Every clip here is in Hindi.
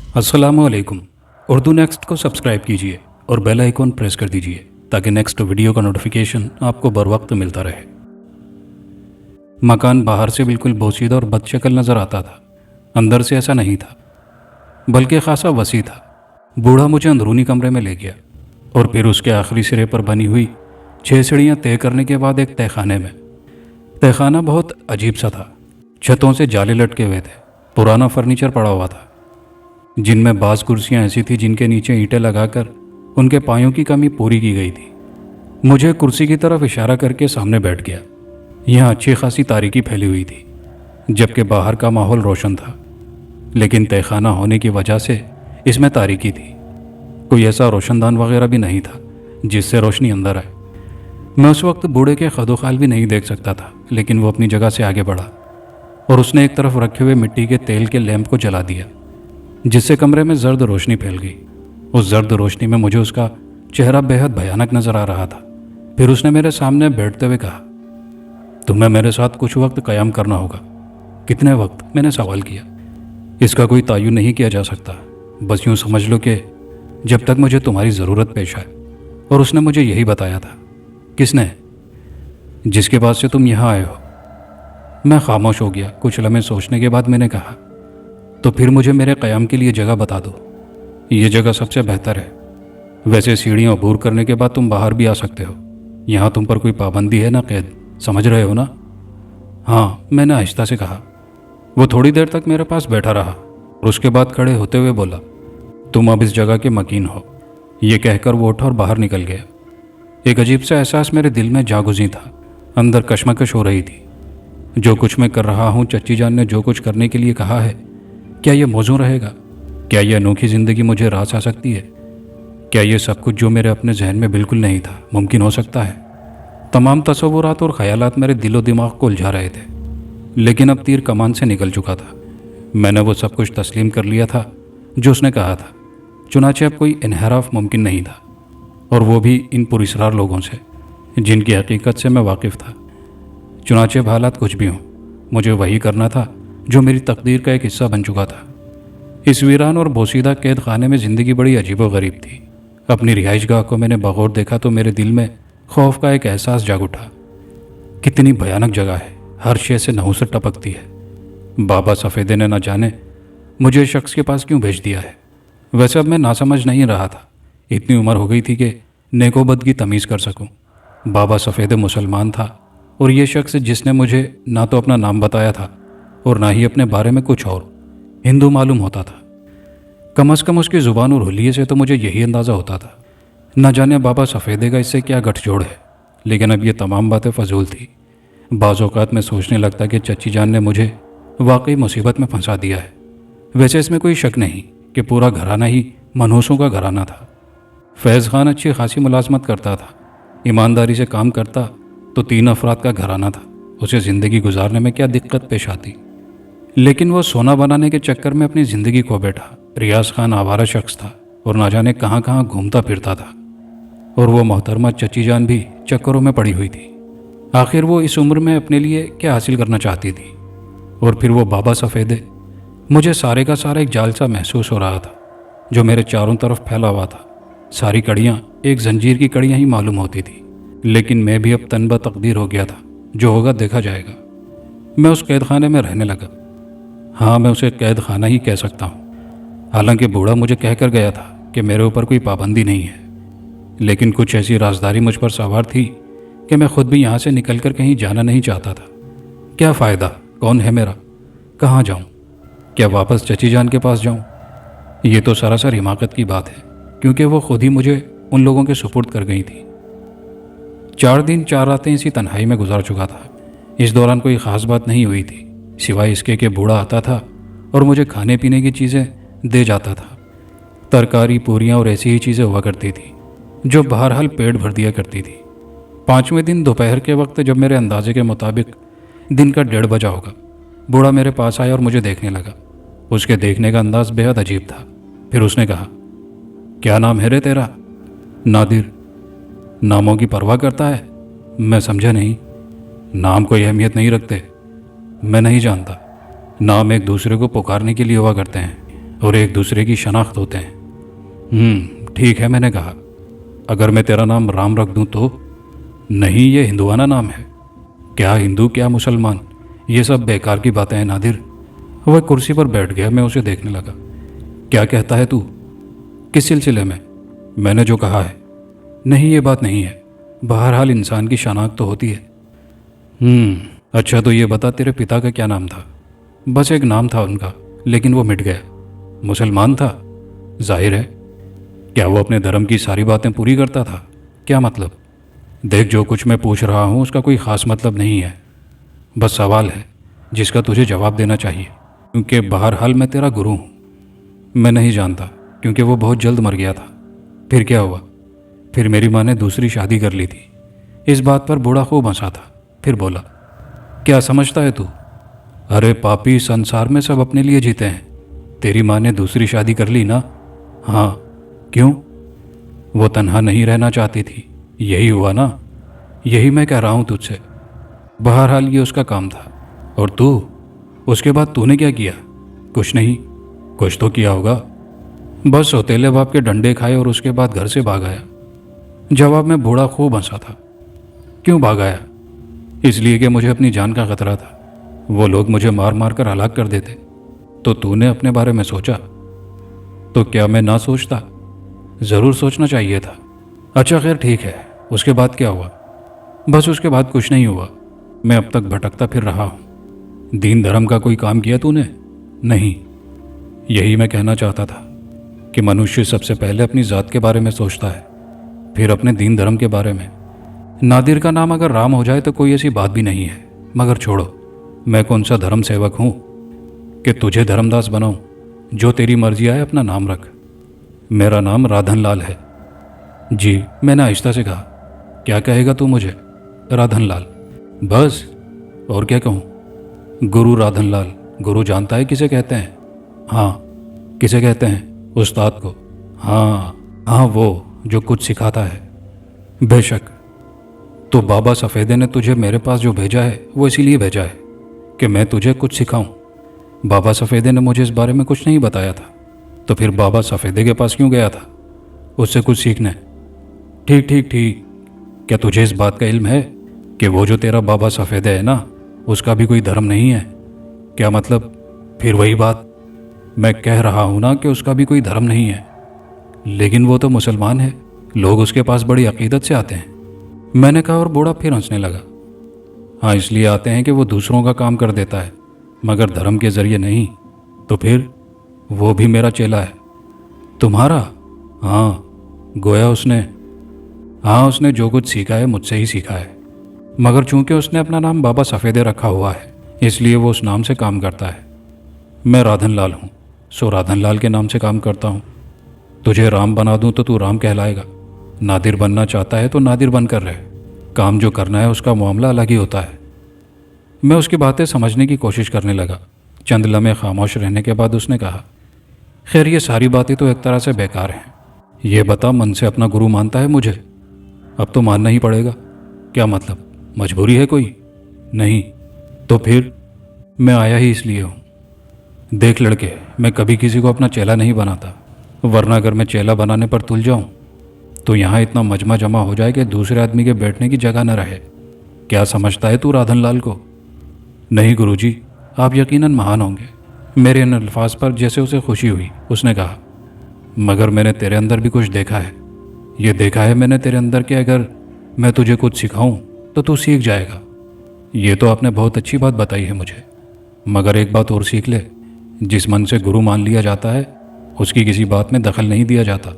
अस्सलामुअलैकुम। उर्दू नेक्स्ट को सब्सक्राइब कीजिए और बेल आइकॉन प्रेस कर दीजिए ताकि नेक्स्ट वीडियो का नोटिफिकेशन आपको बर वक्त मिलता रहे। मकान बाहर से बिल्कुल बोसीदा और बदशक्ल नज़र आता था, अंदर से ऐसा नहीं था, बल्कि खासा वसी था। बूढ़ा मुझे अंदरूनी कमरे में ले गया और फिर उसके आखिरी सिरे पर बनी हुई 6 सीढ़ियाँ तय करने के बाद एक तहखाने में। तहखाना बहुत अजीब सा था। छतों से जाले लटके हुए थे, पुराना फर्नीचर पड़ा हुआ था, जिनमें बाज़ कुर्सियाँ ऐसी थी जिनके नीचे ईंटें लगाकर उनके पायों की कमी पूरी की गई थी। मुझे कुर्सी की तरफ इशारा करके सामने बैठ गया। यहाँ अच्छी खासी तारीकी फैली हुई थी, जबकि बाहर का माहौल रोशन था, लेकिन तहखाना होने की वजह से इसमें तारीकी थी। कोई ऐसा रोशनदान वगैरह भी नहीं था जिससे रोशनी अंदर आए। मैं उस वक्त बूढ़े के खदोखाल भी नहीं देख सकता था, लेकिन वो अपनी जगह से आगे बढ़ा और उसने एक तरफ रखे हुए मिट्टी के तेल के लैंप को जला दिया, जिससे कमरे में जर्द रोशनी फैल गई। उस जर्द रोशनी में मुझे उसका चेहरा बेहद भयानक नजर आ रहा था। फिर उसने मेरे सामने बैठते हुए कहा, तुम्हें मेरे साथ कुछ वक्त क़याम करना होगा। कितने वक्त? मैंने सवाल किया। इसका कोई तयन नहीं किया जा सकता, बस यूँ समझ लो कि जब तक मुझे तुम्हारी ज़रूरत पेश आए। और उसने मुझे यही बताया था। किसने? जिसके बाद से तुम यहाँ आए हो। मैं खामोश हो गया। कुछ लम्हे सोचने के बाद मैंने कहा, तो फिर मुझे मेरे क़याम के लिए जगह बता दो। ये जगह सबसे बेहतर है। वैसे सीढ़ियाँ अबूर करने के बाद तुम बाहर भी आ सकते हो। यहाँ तुम पर कोई पाबंदी है ना कैद, समझ रहे हो ना? हाँ, मैंने आहिस्ता से कहा। वो थोड़ी देर तक मेरे पास बैठा रहा और उसके बाद खड़े होते हुए बोला, तुम अब इस जगह के मकीन हो। ये कहकर वो उठा और बाहर निकल गया। एक अजीब सा एहसास मेरे दिल में जागुज़ी था। अंदर कशमकश हो रही थी। जो कुछ मैं कर रहा हूँ, चच्ची जान ने जो कुछ करने के लिए कहा है, क्या ये मौजू रहेगा? क्या यह अनोखी ज़िंदगी मुझे रास आ सकती है? क्या ये सब कुछ जो मेरे अपने जहन में बिल्कुल नहीं था, मुमकिन हो सकता है? तमाम तसव्वुरात और ख़यालात मेरे दिलो दिमाग को उलझा रहे थे, लेकिन अब तीर कमान से निकल चुका था। मैंने वो सब कुछ तस्लीम कर लिया था जो उसने कहा था। चुनाचे अब कोई इन्हराफ मुमकिन नहीं था, और वो भी इन पुरस्रार लोगों से जिनकी हकीकत से मैं वाकिफ़ था। चुनाचे हालात कुछ भी हों, मुझे वही करना था जो मेरी तकदीर का एक हिस्सा बन चुका था। इस वीरान और बोसीदा कैद खाने में ज़िंदगी बड़ी अजीब व गरीब थी। अपनी रिहाइशगाह को मैंने बगौर देखा तो मेरे दिल में खौफ का एक एहसास जाग उठा। कितनी भयानक जगह है, हर शय से नहुसत टपकती है। बाबा सफ़ेदे ने न जाने मुझे इस शख्स के पास क्यों भेज दिया है। वैसे अब मैं नासमझ नहीं रहा था। इतनी उम्र हो गई थी कि नेकोबद की तमीज़ कर सकूं। बाबा सफ़ेदे मुसलमान था और ये शख्स जिसने मुझे ना तो अपना नाम बताया था और ना ही अपने बारे में कुछ और, हिंदू मालूम होता था। कम अज़ कम उसकी ज़ुबान और हुलिये से तो मुझे यही अंदाज़ा होता था। न जाने बाबा सफ़ेदे का इससे क्या गठजोड़ है, लेकिन अब ये तमाम बातें फजूल थी। बाज़ औक़ात मैं सोचने लगता कि चच्ची जान ने मुझे वाकई मुसीबत में फंसा दिया है। वैसे इसमें कोई शक नहीं कि पूरा घराना ही मनहूसों का घराना था। फैज़ खान अच्छी खासी मुलाजमत करता था, ईमानदारी से काम करता तो 3 अफराद का घराना था। उसे ज़िंदगी गुजारने में क्या दिक्कत पेश आती, लेकिन वो सोना बनाने के चक्कर में अपनी ज़िंदगी खो बैठा। रियाज खान आवारा शख्स था और ना जाने कहाँ कहाँ घूमता फिरता था, और वो मोहतरमा चच्ची जान भी चक्करों में पड़ी हुई थी। आखिर वो इस उम्र में अपने लिए क्या हासिल करना चाहती थी? और फिर वो बाबा सफ़ेदे, मुझे सारे का सारा एक जाल सा महसूस हो रहा था जो मेरे चारों तरफ फैला हुआ था। सारी कड़ियाँ एक जंजीर की कड़ियाँ ही मालूम होती थी, लेकिन मैं भी अब तनबा तकदीर हो गया था। जो होगा देखा जाएगा। मैं उस कैद खाने में रहने लगा। हाँ, मैं उसे कैद खाना ही कह सकता हूँ। हालांकि बूढ़ा मुझे कहकर गया था कि मेरे ऊपर कोई पाबंदी नहीं है, लेकिन कुछ ऐसी राजदारी मुझ पर सवार थी कि मैं खुद भी यहाँ से निकलकर कहीं जाना नहीं चाहता था। क्या फ़ायदा? कौन है मेरा? कहाँ जाऊँ? क्या वापस चची जान के पास जाऊँ? ये तो सरासर हिमाकत की बात है, क्योंकि वो खुद ही मुझे उन लोगों के सुपुर्द कर गई थी। 4 दिन 4 रातें इसी तन्हाई में गुजार चुका था। इस दौरान कोई ख़ास बात नहीं हुई थी, सिवाय इसके कि बूढ़ा आता था और मुझे खाने पीने की चीज़ें दे जाता था। तरकारी, पूरियाँ और ऐसी ही चीज़ें हुआ करती थी जो बहरहाल पेट भर दिया करती थी। 5वें दिन दोपहर के वक्त, जब मेरे अंदाजे के मुताबिक दिन का 1:30 बजा होगा, बूढ़ा मेरे पास आया और मुझे देखने लगा। उसके देखने का अंदाज बेहद अजीब था। फिर उसने कहा, क्या नाम है रे तेरा? नादिर। नामों की परवाह करता है? मैं समझा नहीं। नाम कोई अहमियत नहीं रखते? मैं नहीं जानता। नाम एक दूसरे को पुकारने के लिए हुआ करते हैं। और एक दूसरे की शनाख्त होते हैं। ठीक है, मैंने कहा। अगर मैं तेरा नाम राम रख दूं तो? नहीं, ये हिंदुआना नाम है। क्या हिंदू क्या मुसलमान, ये सब बेकार की बातें हैं नादिर। वह कुर्सी पर बैठ गया। मैं उसे देखने लगा। क्या कहता है तू? किस सिलसिले में? मैंने जो कहा है। नहीं, ये बात नहीं है। बहरहाल इंसान की शनाख्त तो होती है। अच्छा, तो ये बता, तेरे पिता का क्या नाम था? बस एक नाम था उनका, लेकिन वो मिट गया। मुसलमान था? जाहिर है। क्या वो अपने धर्म की सारी बातें पूरी करता था? क्या मतलब? देख, जो कुछ मैं पूछ रहा हूँ उसका कोई ख़ास मतलब नहीं है। बस सवाल है जिसका तुझे जवाब देना चाहिए, क्योंकि बहरहाल मैं तेरा गुरु हूँ। मैं नहीं जानता, क्योंकि वो बहुत जल्द मर गया था। फिर क्या हुआ? फिर मेरी माँ ने दूसरी शादी कर ली थी। इस बात पर बूढ़ा खूब हंसा था। फिर बोला, क्या समझता है तू? अरे पापी, संसार में सब अपने लिए जीते हैं। तेरी माँ ने दूसरी शादी कर ली ना? हाँ। क्यों? वो तन्हा नहीं रहना चाहती थी, यही हुआ ना? यही मैं कह रहा हूँ तुझसे। बहरहाल ये उसका काम था। और तू? उसके बाद तूने क्या किया? कुछ नहीं। कुछ तो किया होगा। बस सौतेले बाप के डंडे खाए और उसके बाद घर से भाग आया। जवाब में बूढ़ा खूब हंसा था। क्यों भाग आया? इसलिए कि मुझे अपनी जान का खतरा था। वो लोग मुझे मार मार कर हलाक कर देते। तो तूने अपने बारे में सोचा? तो क्या मैं ना सोचता? ज़रूर सोचना चाहिए था। अच्छा खैर ठीक है, उसके बाद क्या हुआ? बस उसके बाद कुछ नहीं हुआ। मैं अब तक भटकता फिर रहा हूँ। दीन धर्म का कोई काम किया तूने? नहीं। यही मैं कहना चाहता था कि मनुष्य सबसे पहले अपनी ज़ात के बारे में सोचता है, फिर अपने दीन धर्म के बारे में। नादिर का नाम अगर राम हो जाए तो कोई ऐसी बात भी नहीं है। मगर छोड़ो, मैं कौन सा धर्म सेवक हूँ कि तुझे धर्मदास बनाऊं? जो तेरी मर्जी आए अपना नाम रख। मेरा नाम राधन लाल है। जी, मैंने आहिस्ता से कहा। क्या कहेगा तू मुझे? राधन लाल। बस? और क्या कहूँ? गुरु राधन लाल। गुरु जानता है किसे कहते हैं? हाँ। किसे कहते हैं? उस्ताद को। हाँ हाँ, वो जो कुछ सिखाता है। बेशक। तो बाबा सफ़ेदे ने तुझे मेरे पास जो भेजा है वो इसीलिए भेजा है कि मैं तुझे कुछ सिखाऊं। बाबा सफ़ेदे ने मुझे इस बारे में कुछ नहीं बताया था, तो फिर बाबा सफ़ेदे के पास क्यों गया था? उससे कुछ सीखने। ठीक ठीक ठीक। क्या तुझे इस बात का इल्म है कि वो जो तेरा बाबा सफ़ेदे है ना, उसका भी कोई धर्म नहीं है? क्या मतलब? फिर वही बात मैं कह रहा हूँ ना कि उसका भी कोई धर्म नहीं है। लेकिन वो तो मुसलमान है, लोग उसके पास बड़ी अकीदत से आते हैं। मैंने कहा और बूढ़ा फिर हंसने लगा। हाँ, इसलिए आते हैं कि वो दूसरों का काम कर देता है, मगर धर्म के जरिए नहीं। तो फिर वो भी मेरा चेला है। तुम्हारा? हाँ। गोया उसने जो कुछ सीखा है मुझसे ही सीखा है, मगर चूंकि उसने अपना नाम बाबा सफ़ेदे रखा हुआ है इसलिए वो उस नाम से काम करता है। मैं राधन लाल हूँ, सो राधन लाल के नाम से काम करता हूँ। तुझे राम बना दूँ तो तू राम कहलाएगा। नादिर बनना चाहता है तो नादिर बनकर रहे। काम जो करना है उसका मामला अलग ही होता है। मैं उसकी बातें समझने की कोशिश करने लगा। चंद लम्हे खामोश रहने के बाद उसने कहा, खैर ये सारी बातें तो एक तरह से बेकार हैं। ये बता, मन से अपना गुरु मानता है मुझे? अब तो मानना ही पड़ेगा। क्या मतलब, मजबूरी है कोई? नहीं। तो फिर? मैं आया ही इसलिए हूँ। देख लड़के, मैं कभी किसी को अपना चेला नहीं बनाता, वरना अगर मैं चेला बनाने पर तुल जाऊँ तो यहाँ इतना मजमा जमा हो जाए कि दूसरे आदमी के बैठने की जगह न रहे। क्या समझता है तू राधन लाल को? नहीं गुरुजी, आप यकीनन महान होंगे। मेरे इन अल्फाज पर जैसे उसे खुशी हुई उसने कहा, मगर मैंने तेरे अंदर भी कुछ देखा है। ये देखा है मैंने तेरे अंदर कि अगर मैं तुझे कुछ सिखाऊं तो तू सीख जाएगा। ये तो आपने बहुत अच्छी बात बताई है मुझे, मगर एक बात और सीख ले, जिस मन से गुरु मान लिया जाता है उसकी किसी बात में दखल नहीं दिया जाता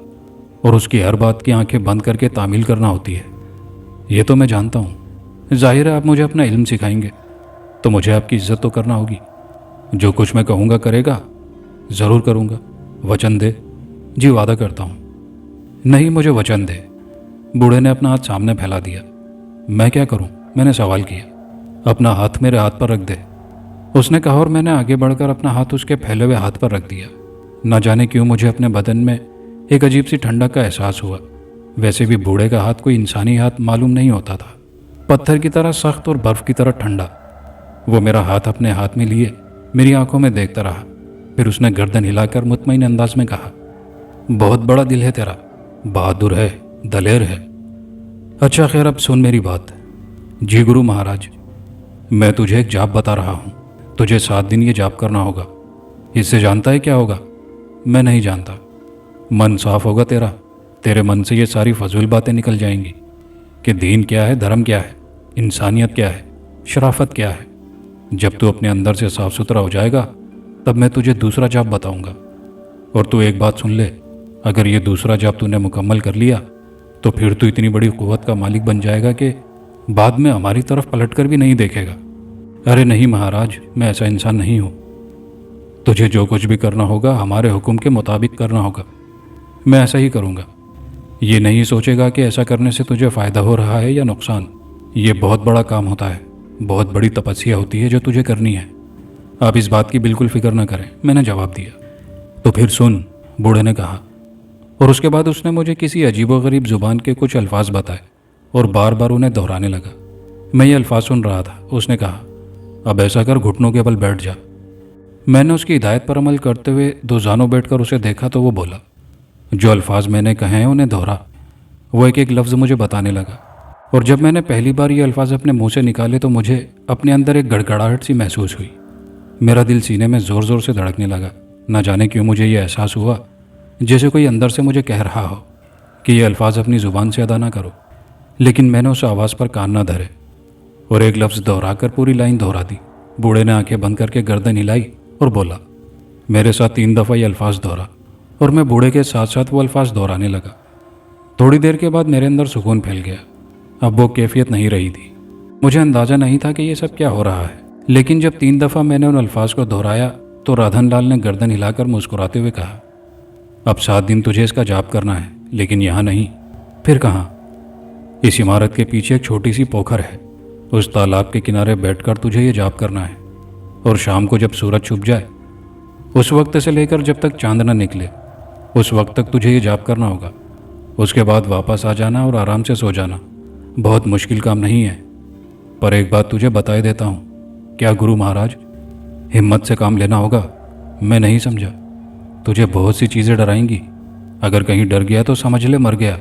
और उसकी हर बात की आंखें बंद करके तामील करना होती है। ये तो मैं जानता हूँ। जाहिर है आप मुझे अपना इल्म सिखाएंगे तो मुझे आपकी इज्जत तो करना होगी। जो कुछ मैं कहूँगा करेगा? ज़रूर करूँगा। वचन दे। जी, वादा करता हूँ। नहीं, मुझे वचन दे। बूढ़े ने अपना हाथ सामने फैला दिया। मैं क्या करूँ? मैंने सवाल किया। अपना हाथ मेरे हाथ पर रख दे, उसने कहा, और मैंने आगे बढ़कर अपना हाथ उसके फैले हुए हाथ पर रख दिया। न जाने क्यों मुझे अपने बदन में एक अजीब सी ठंडक का एहसास हुआ। वैसे भी बूढ़े का हाथ कोई इंसानी हाथ मालूम नहीं होता था, पत्थर की तरह सख्त और बर्फ़ की तरह ठंडा। वो मेरा हाथ अपने हाथ में लिए मेरी आंखों में देखता रहा। फिर उसने गर्दन हिलाकर मुतमईन अंदाज में कहा, बहुत बड़ा दिल है तेरा, बहादुर है, दलेर है। अच्छा खैर, अब सुन मेरी बात। जी गुरु महाराज, मैं तुझे एक जाप बता रहा हूँ। तुझे 7 दिन ये जाप करना होगा। इससे जानता है क्या होगा? मैं नहीं जानता। मन साफ होगा तेरा। तेरे मन से ये सारी फजूल बातें निकल जाएंगी कि दीन क्या है, धर्म क्या है, इंसानियत क्या है, शराफत क्या है। जब तू अपने अंदर से साफ सुथरा हो जाएगा तब मैं तुझे दूसरा जाप बताऊंगा। और तू एक बात सुन ले, अगर ये दूसरा जाप तूने मुकम्मल कर लिया तो फिर तू इतनी बड़ी कुव्वत का मालिक बन जाएगा कि बाद में हमारी तरफ पलटकर भी नहीं देखेगा। अरे नहीं महाराज, मैं ऐसा इंसान नहीं हूँ। तुझे जो कुछ भी करना होगा हमारे हुक्म के मुताबिक करना होगा। मैं ऐसा ही करूँगा। ये नहीं सोचेगा कि ऐसा करने से तुझे फ़ायदा हो रहा है या नुकसान। ये बहुत बड़ा काम होता है, बहुत बड़ी तपस्या होती है जो तुझे करनी है। आप इस बात की बिल्कुल फिक्र न करें, मैंने जवाब दिया। तो फिर सुन, बूढ़े ने कहा। और उसके बाद उसने मुझे किसी अजीबोगरीब ज़ुबान के कुछ अल्फाज बताए और बार बार उन्हें दोहराने लगा। मैं ये अल्फाज सुन रहा था। उसने कहा, अब ऐसा कर, घुटनों के बल बैठ जा। मैंने उसकी हिदायत पर अमल करते हुए दो जानों बैठकर उसे देखा तो वो बोला, जो अल्फाज मैंने कहे हैं उन्हें दोहरा। वो एक एक लफ्ज़ मुझे बताने लगा। और जब मैंने पहली बार ये अल्फाज अपने मुंह से निकाले तो मुझे अपने अंदर एक गड़गड़ाहट सी महसूस हुई। मेरा दिल सीने में ज़ोर ज़ोर से धड़कने लगा। न जाने क्यों मुझे ये एहसास हुआ जैसे कोई अंदर से मुझे कह रहा हो कि ये अल्फाज अपनी ज़ुबान से अदा ना करो। लेकिन मैंने उस आवाज़ पर कान न धरे और एक लफ्ज़ दोहराकर पूरी लाइन दोहरा दी। बूढ़े ने आंखें बंद करके गर्दन हिलाई और बोला, मेरे साथ 3 दफ़ा ये अल्फाज दोहरा। और मैं बूढ़े के साथ साथ वो अल्फाज दोहराने लगा। थोड़ी देर के बाद मेरे अंदर सुकून फैल गया। अब वो कैफियत नहीं रही थी। मुझे अंदाज़ा नहीं था कि ये सब क्या हो रहा है। लेकिन जब 3 दफ़ा मैंने उन अल्फाज को दोहराया तो राधन लाल ने गर्दन हिलाकर मुस्कुराते हुए कहा, अब 7 दिन तुझे इसका जाप करना है, लेकिन यहाँ नहीं। फिर कहाँ? इस इमारत के पीछे एक छोटी सी पोखर है। उस तालाब के किनारे बैठकर तुझे ये जाप करना है। और शाम को जब सूरज छुप जाए उस वक्त से लेकर जब तक चांद न निकले उस वक्त तक तुझे ये जाप करना होगा। उसके बाद वापस आ जाना और आराम से सो जाना। बहुत मुश्किल काम नहीं है, पर एक बात तुझे बताए देता हूँ। क्या गुरु महाराज? हिम्मत से काम लेना होगा। मैं नहीं समझा। तुझे बहुत सी चीज़ें डराएंगी। अगर कहीं डर गया तो समझ ले मर गया।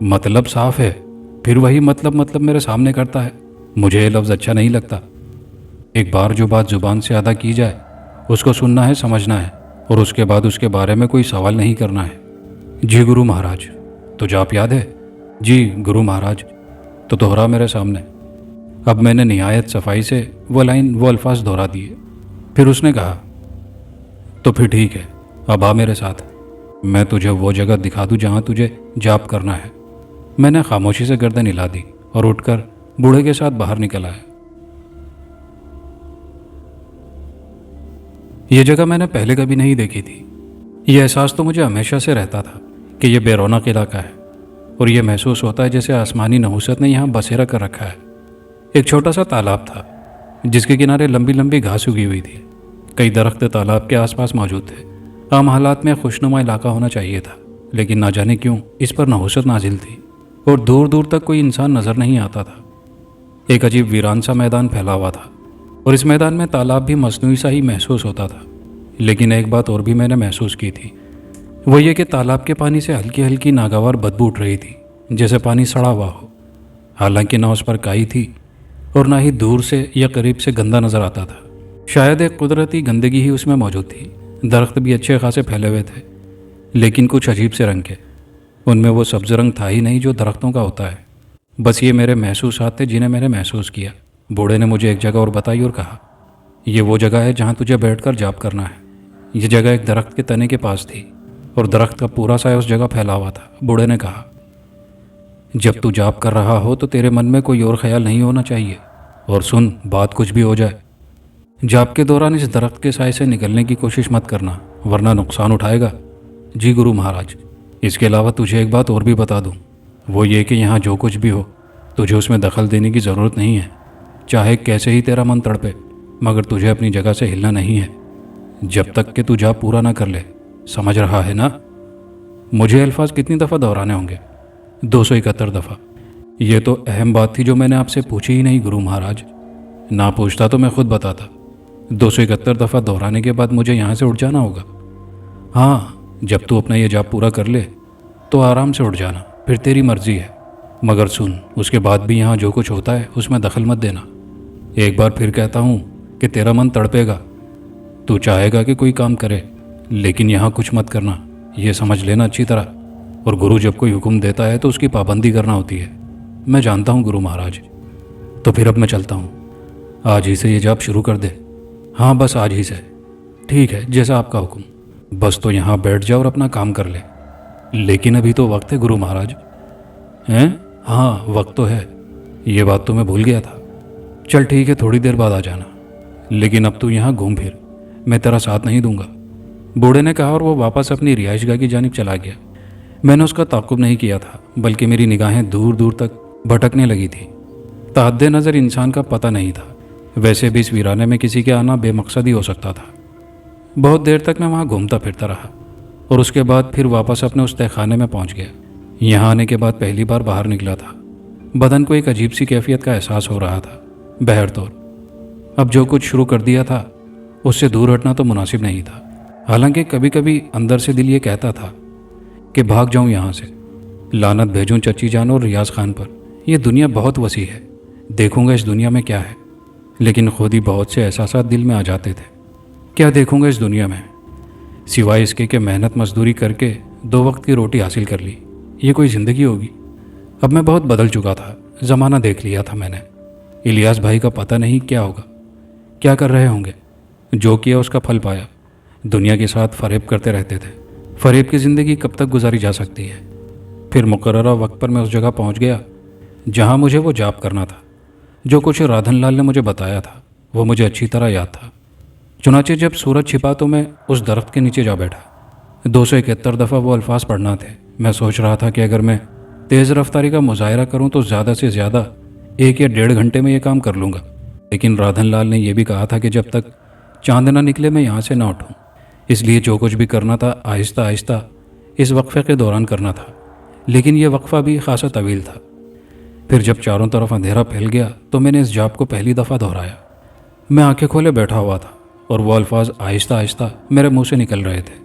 मतलब साफ है। फिर वही मतलब मेरे सामने करता है। मुझे ये लफ्ज़ अच्छा नहीं लगता। एक बार जो बात ज़ुबान से अदा की जाए उसको सुनना है, समझना है और उसके बाद उसके बारे में कोई सवाल नहीं करना है। जी गुरु महाराज। तो जाप याद है? जी गुरु महाराज। तो दोहरा मेरे सामने। अब मैंने निहायत सफाई से वो अल्फाज दोहरा दिए। फिर उसने कहा, तो फिर ठीक है, अब आ मेरे साथ। मैं तुझे वो जगह दिखा दूँ जहाँ तुझे जाप करना है। मैंने खामोशी से गर्दन हिला दी और उठकर बूढ़े के साथ बाहर निकल आया। ये जगह मैंने पहले कभी नहीं देखी थी। ये एहसास तो मुझे हमेशा से रहता था कि यह बेरौनक इलाका है और यह महसूस होता है जैसे आसमानी नहुसत ने यहाँ बसेरा कर रखा है। एक छोटा सा तालाब था जिसके किनारे लंबी लंबी घास उगी हुई थी। कई दरख्त तालाब के आसपास मौजूद थे। आम हालात में खुशनुमा इलाका होना चाहिए था, लेकिन ना जाने क्यों इस पर नहुसत नाजिल थी और दूर दूर तक कोई इंसान नजर नहीं आता था। एक अजीब वीरान सा मैदान फैला हुआ था और इस मैदान में तालाब भी मसनूई सा ही महसूस होता था। लेकिन एक बात और भी मैंने महसूस की थी, वो ये कि तालाब के पानी से हल्की हल्की नागवार बदबू उठ रही थी, जैसे पानी सड़ा हुआ हो। हालांकि ना उस पर काई थी और ना ही दूर से या करीब से गंदा नजर आता था। शायद एक कुदरती गंदगी ही उसमें मौजूद थी। दरख्त भी अच्छे खासे फैले हुए थे, लेकिन कुछ अजीब से रंग के। उनमें वो सब्ज रंग था ही नहीं जो दरख्तों का होता है। बस ये मेरे महसूसात थे जिन्हें मैंने महसूस किया। बूढ़े ने मुझे एक जगह और बताई और कहा, ये वो जगह है जहाँ तुझे बैठकर जाप करना है। ये जगह एक दरख्त के तने के पास थी और दरख्त का पूरा साया उस जगह फैला हुआ था। बूढ़े ने कहा, जब तू जाप कर रहा हो तो तेरे मन में कोई और ख्याल नहीं होना चाहिए। और सुन, बात कुछ भी हो जाए, जाप के दौरान इस दरख्त के साए से निकलने की कोशिश मत करना, वरना नुकसान उठाएगा। जी गुरु महाराज। इसके अलावा तुझे एक बात और भी बता दूं, वो ये कि यहाँ जो कुछ भी हो तुझे उसमें दखल देने की ज़रूरत नहीं है। चाहे कैसे ही तेरा मन तड़पे, मगर तुझे अपनी जगह से हिलना नहीं है जब तक कि तू जाप पूरा ना कर ले। समझ रहा है ना? मुझे अल्फाज कितनी दफ़ा दोहराने होंगे? 271 दफ़ा। ये तो अहम बात थी जो मैंने आपसे पूछी ही नहीं गुरु महाराज। ना पूछता तो मैं खुद बताता। 271 दफ़ा दोहराने के बाद मुझे यहाँ से उठ जाना होगा? हाँ, जब तू अपना ये जॉब पूरा कर ले तो आराम से उठ जाना, फिर तेरी मर्जी है। मगर सुन, उसके बाद भी यहाँ जो कुछ होता है उसमें दखल मत देना। एक बार फिर कहता हूँ कि तेरा मन तड़पेगा, तू चाहेगा कि कोई काम करे, लेकिन यहाँ कुछ मत करना, ये समझ लेना अच्छी तरह। और गुरु जब कोई हुक्म देता है तो उसकी पाबंदी करना होती है। मैं जानता हूँ गुरु महाराज। तो फिर अब मैं चलता हूँ, आज ही से ये जॉब शुरू कर दे। हाँ, बस आज ही से। ठीक है, जैसा आपका हुक्म। बस तो यहाँ बैठ जा और अपना काम कर ले। लेकिन अभी तो वक्त है गुरु महाराज। हैं? हाँ, वक्त तो है, ये बात तो मैं भूल गया था। चल ठीक है, थोड़ी देर बाद आ जाना, लेकिन अब तू यहाँ घूम फिर, मैं तेरा साथ नहीं दूंगा। बूढ़े ने कहा और वो वापस अपनी रिहाइशगाह की जानिब चला गया। मैंने उसका ताक़ुब नहीं किया था, बल्कि मेरी निगाहें दूर दूर तक भटकने लगी थी। ताहद्दे नज़र इंसान का पता नहीं था। वैसे भी इस वीराने में किसी के आना बेमकसद ही हो सकता था। बहुत देर तक मैं वहाँ घूमता फिरता रहा और उसके बाद फिर वापस अपने उस तहखाने में पहुँच गया। यहाँ आने के बाद पहली बार बाहर निकला था। बदन को एक अजीब सी कैफियत का एहसास हो रहा था। बहरतौर अब जो कुछ शुरू कर दिया था उससे दूर हटना तो मुनासिब नहीं था। हालांकि कभी कभी अंदर से दिल ये कहता था कि भाग जाऊं यहाँ से, लानत भेजूं चची जान और रियाज खान पर। यह दुनिया बहुत वसी है, देखूंगा इस दुनिया में क्या है। लेकिन खुद ही बहुत से एहसासात दिल में आ जाते थे। क्या देखूंगा इस दुनिया में, सिवाय इसके कि मेहनत मजदूरी करके 2 वक्त की रोटी हासिल कर ली। ये कोई ज़िंदगी होगी? अब मैं बहुत बदल चुका था, ज़माना देख लिया था मैंने। इलियास भाई का पता नहीं क्या होगा, क्या कर रहे होंगे। जो किया उसका फल पाया। दुनिया के साथ फरेब करते रहते थे। फरेब की ज़िंदगी कब तक गुजारी जा सकती है। फिर मुकर्ररा वक्त पर मैं उस जगह पहुंच गया जहां मुझे वो जॉब करना था। जो कुछ राधन लाल ने मुझे बताया था वो मुझे अच्छी तरह याद था। चुनाचे जब सूरज छिपा तो मैं उस दरख्त के नीचे जा बैठा। 271 दफ़ा वो अल्फाज पढ़ना थे। मैं सोच रहा था कि अगर मैं तेज़ रफ्तारी का मुजाहरा करूं तो ज़्यादा से ज़्यादा 1 या 1.5 घंटे में ये काम कर लूँगा। लेकिन राधन लाल ने यह भी कहा था कि जब तक चांद ना निकले मैं यहाँ से ना उठूँ। इसलिए जो कुछ भी करना था आहिस्ता आहिस्ता इस वक्फे के दौरान करना था। लेकिन यह वक्फा भी खासा तवील था। फिर जब चारों तरफ अंधेरा फैल गया तो मैंने इस जॉब को पहली दफ़ा दोहराया। मैं आंखें खोले बैठा हुआ था और वो अल्फाज आहिस्ता आहिस्ता मेरे मुंह से निकल रहे थे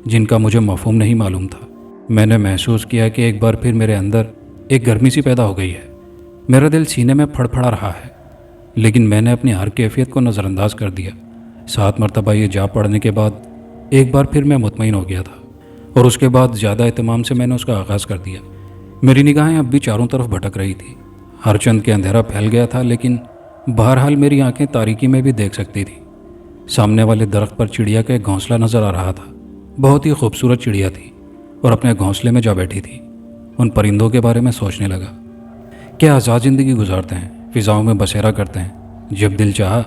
जिनका मुझे मफहूम नहीं मालूम था। मैंने महसूस किया कि एक बार फिर मेरे अंदर एक गर्मी सी पैदा हो गई है। मेरा दिल सीने में फड़फड़ा रहा है, लेकिन मैंने अपनी हर कैफियत को नज़रअंदाज कर दिया। 7 मरतबा ये जॉब पढ़ने के बाद एक बार फिर मैं मुतमईन हो गया था और उसके बाद ज़्यादा एहतमाम से मैंने उसका आगाज़ कर दिया। मेरी निगाहें अब भी चारों तरफ भटक रही थी। हर चंद के अंधेरा फैल गया था, लेकिन बहरहाल मेरी आंखें तारीकी में भी देख सकती थी। सामने वाले दरख्त पर चिड़िया का एक घोंसला नज़र आ रहा था। बहुत ही खूबसूरत चिड़िया थी और अपने घोंसले में जा बैठी थी। उन परिंदों के बारे में सोचने लगा। क्या आज़ाद ज़िंदगी गुजारते हैं, फ़िज़ाओं में बसेरा करते हैं। जब दिल चाहा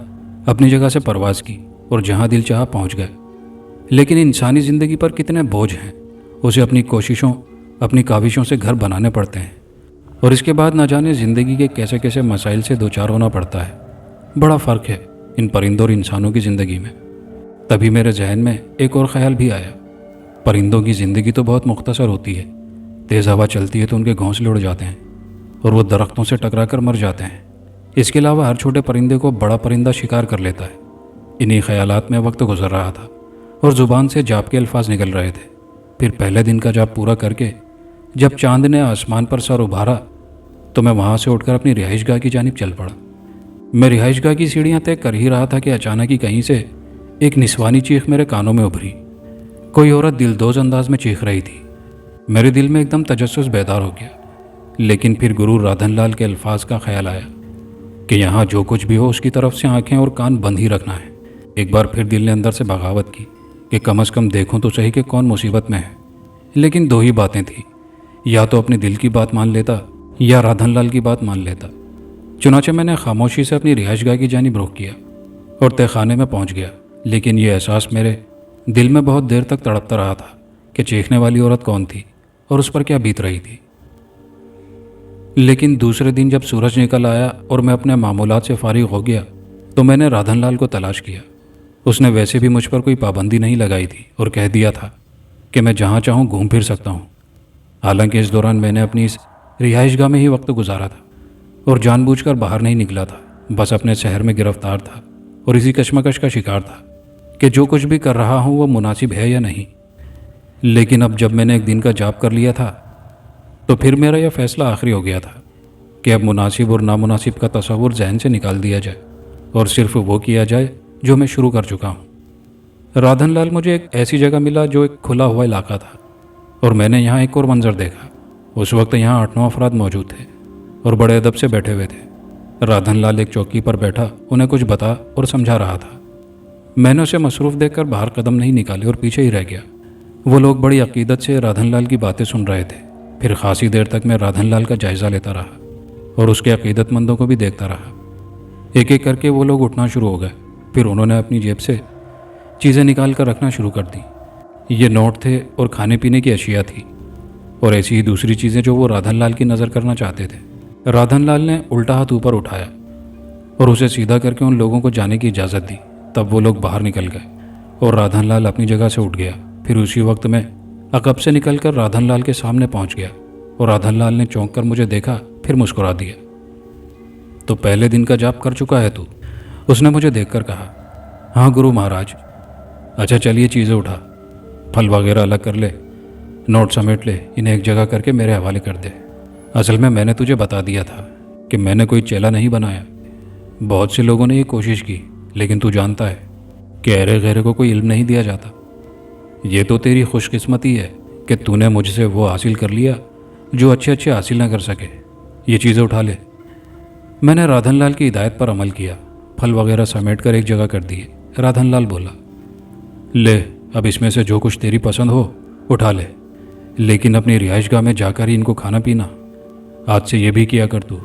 अपनी जगह से परवाज़ की और जहाँ दिल चाहा पहुँच गए। लेकिन इंसानी ज़िंदगी पर कितने बोझ हैं। उसे अपनी कोशिशों अपनी काविशों से घर बनाने पड़ते हैं और इसके बाद न जाने ज़िंदगी के कैसे कैसे मसाइल से दो चार होना पड़ता है। बड़ा फ़र्क है इन परिंदों और इंसानों की ज़िंदगी में। तभी मेरे जहन में एक और ख्याल भी आया। परिंदों की ज़िंदगी तो बहुत मुख्तसर होती है। तेज़ हवा चलती है तो उनके घोंसले उड़ जाते हैं और वो दरख्तों से टकरा कर मर जाते हैं। इसके अलावा हर छोटे परिंदे को बड़ा परिंदा शिकार कर लेता है। इन्हीं ख्यालात में वक्त गुजर रहा था और ज़ुबान से जाप के अल्फाज निकल रहे थे। फिर पहले दिन का जाप पूरा करके जब चांद ने आसमान पर सर उभारा तो मैं वहाँ से उठकर अपनी रिहाइशगाह की जानिब चल पड़ा। मैं रिहाइशगाह की सीढ़ियाँ तय कर ही रहा था कि अचानक ही कहीं से एक निस्वानी चीख मेरे कानों में उभरी। कोई औरत दिलदोज अंदाज में चीख रही थी। मेरे दिल में एकदम तजस्सुस बेदार हो गया। लेकिन फिर गुरु राधन लाल के अल्फाज का ख्याल आया कि यहाँ जो कुछ भी हो उसकी तरफ से आंखें और कान बंद ही रखना है। एक बार फिर दिल ने अंदर से बगावत की कि कम अज़ कम देखूं तो सही कि कौन मुसीबत में है। लेकिन 2 ही बातें थी, या तो अपने दिल की बात मान लेता या राधन लाल की बात मान लेता। चुनाचे मैंने खामोशी से अपनी रिहाइशगाह की जानिब रुख किया और तहखाने में पहुंच गया। लेकिन यह एहसास मेरे दिल में बहुत देर तक तड़पता रहा था कि चीखने वाली औरत कौन थी और उस पर क्या बीत रही थी। लेकिन दूसरे दिन जब सूरज निकल आया और मैं अपने मामूलात से फारिग हो गया तो मैंने राधन लाल को तलाश किया। उसने वैसे भी मुझ पर कोई पाबंदी नहीं लगाई थी और कह दिया था कि मैं जहाँ चाहूँ घूम फिर सकता हूँ। हालांकि इस दौरान मैंने अपनी इस रिहाइशगाह में ही वक्त गुजारा था और जानबूझकर बाहर नहीं निकला था। बस अपने शहर में गिरफ्तार था और इसी कशमकश का शिकार था कि जो कुछ भी कर रहा हूँ वो मुनासिब है या नहीं। लेकिन अब जब मैंने एक दिन का जाप कर लिया था तो फिर मेरा यह फैसला आखिरी हो गया था कि अब मुनासिब और नामुनासिब का तस्वुर जहन से निकाल दिया जाए और सिर्फ वो किया जाए जो मैं शुरू कर चुका हूँ। राधनलाल मुझे एक ऐसी जगह मिला जो एक खुला हुआ इलाका था और मैंने यहाँ एक और मंजर देखा। उस वक्त यहाँ 8-9 अफराद मौजूद थे और बड़े अदब से बैठे हुए थे। राधनलाल एक चौकी पर बैठा उन्हें कुछ बता और समझा रहा था। मैंने उसे मसरूफ़ देखकर बाहर कदम नहीं निकाले और पीछे ही रह गया। वो लोग बड़ी अकीदत से राधनलाल की बातें सुन रहे थे। फिर खासी देर तक मैं राधनलाल का जायज़ा लेता रहा और उसके अकीदतमंदों को भी देखता रहा। एक एक करके वो लोग उठना शुरू हो गए। फिर उन्होंने अपनी जेब से चीज़ें निकाल कर रखना शुरू कर दी। ये नोट थे और खाने पीने की अशिया थी और ऐसी ही दूसरी चीज़ें जो वो राधनलाल की नज़र करना चाहते थे। राधनलाल ने उल्टा हाथ ऊपर उठाया और उसे सीधा करके उन लोगों को जाने की इजाज़त दी। तब वो लोग बाहर निकल गए और राधनलाल अपनी जगह से उठ गया। फिर उसी वक्त मैं अकब से निकलकर राधनलाल के सामने पहुंच गया और राधनलाल ने चौंक कर मुझे देखा, फिर मुस्कुरा दिया। तो पहले दिन का जाप कर चुका है तू? उसने मुझे देखकर कहा। हाँ गुरु महाराज। अच्छा चलिए चीज़ें उठा, फल वगैरह अलग कर ले, नोट समेट ले, इन्हें एक जगह करके मेरे हवाले कर दे। असल में मैंने तुझे बता दिया था कि मैंने कोई चेला नहीं बनाया। बहुत से लोगों ने ये कोशिश की, लेकिन तू जानता है कि अरे गैरे को कोई इल्म नहीं दिया जाता। ये तो तेरी खुशकिस्मती है कि तूने मुझसे वो हासिल कर लिया जो अच्छे अच्छे हासिल ना कर सके। ये चीज़ें उठा ले। मैंने राधनलाल की हिदायत पर अमल किया, फल वगैरह समेट कर एक जगह कर दिए। राधनलाल बोला, ले अब इसमें से जो कुछ तेरी पसंद हो उठा ले, लेकिन अपनी रिहाइशगाह में जाकर ही इनको खाना पीना। आज से ये भी किया कर तू।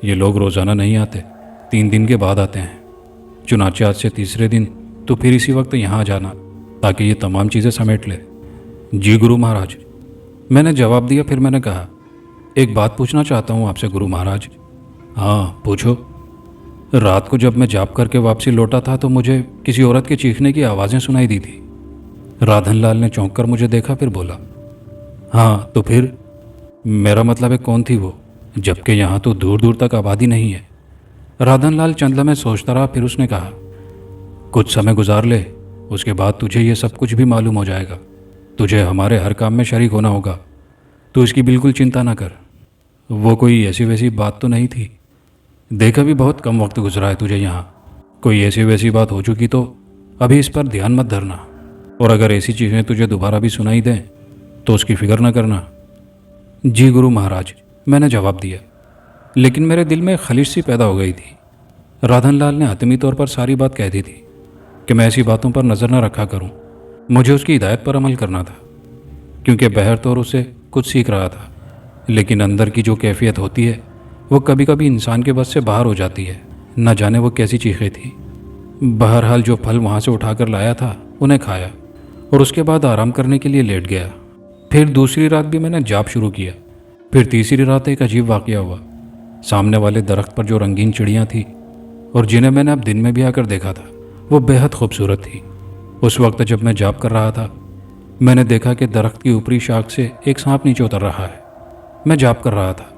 ये लोग रोज़ाना नहीं आते, 3 दिन के बाद आते हैं। चुनाचे आज से तीसरे दिन तो फिर इसी वक्त यहाँ आ जाना ताकि ये तमाम चीज़ें समेट ले। जी गुरु महाराज, मैंने जवाब दिया। फिर मैंने कहा, एक बात पूछना चाहता हूँ आपसे गुरु महाराज। हाँ पूछो। रात को जब मैं जाप करके वापसी लौटा था तो मुझे किसी औरत के चीखने की आवाज़ें सुनाई दी थी। राधनलाल ने चौंक कर मुझे देखा, फिर बोला, हाँ तो फिर? मेरा मतलब है कौन थी वो, जबकि यहाँ तो दूर दूर तक आबादी नहीं है। राधनलाल चंद लम्हे सोचता रहा, फिर उसने कहा, कुछ समय गुजार ले, उसके बाद तुझे ये सब कुछ भी मालूम हो जाएगा। तुझे हमारे हर काम में शरीक होना होगा, तू इसकी बिल्कुल चिंता ना कर। वो कोई ऐसी वैसी बात तो नहीं थी। देखा भी बहुत कम वक्त गुजरा है तुझे यहाँ। कोई ऐसी वैसी बात हो चुकी तो अभी इस पर ध्यान मत धरना, और अगर ऐसी चीज़ें तुझे दोबारा भी सुनाई दें तो उसकी फिक्र ना करना। जी गुरु महाराज, मैंने जवाब दिया, लेकिन मेरे दिल में खलिश सी पैदा हो गई थी। राधनलाल ने हतमी तौर पर सारी बात कह दी थी कि मैं ऐसी बातों पर नज़र न रखा करूं। मुझे उसकी हिदायत पर अमल करना था, क्योंकि बहर तौर उसे कुछ सीख रहा था, लेकिन अंदर की जो कैफियत होती है वो कभी कभी इंसान के बस से बाहर हो जाती है। न जाने वो कैसी चीखें थी। बहरहाल जो फल वहाँ से उठाकर लाया था उन्हें खाया और उसके बाद आराम करने के लिए लेट गया। फिर दूसरी रात भी मैंने जाप शुरू किया। फिर तीसरी रात एक अजीब वाक़या हुआ। सामने वाले दरख्त पर जो रंगीन चिड़ियाँ थीं और जिन्हें मैंने अब दिन में भी आकर देखा था, वो बेहद खूबसूरत थी। उस वक्त जब मैं जाप कर रहा था, मैंने देखा कि दरख्त की ऊपरी शाख से एक सांप नीचे उतर रहा है। मैं जाप कर रहा था,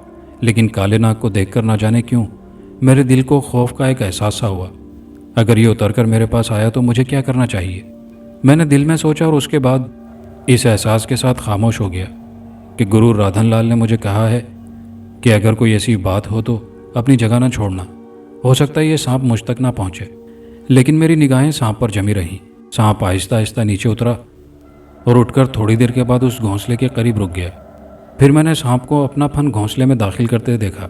लेकिन काले नाग को देखकर ना जाने क्यों मेरे दिल को खौफ का एक एहसास सा हुआ। अगर ये उतरकर मेरे पास आया तो मुझे क्या करना चाहिए? मैंने दिल में सोचा और उसके बाद इस एहसास के साथ खामोश हो गया कि गुरु राधनलाल ने मुझे कहा है कि अगर कोई ऐसी बात हो तो अपनी जगह ना छोड़ना। हो सकता है ये सांप मुझ तक ना पहुँचे। लेकिन मेरी निगाहें सांप पर जमी रहीं। सांप आहिस्ता आहिस्ता नीचे उतरा और उठकर थोड़ी देर के बाद उस घोंसले के करीब रुक गया। फिर मैंने सांप को अपना फन घोंसले में दाखिल करते देखा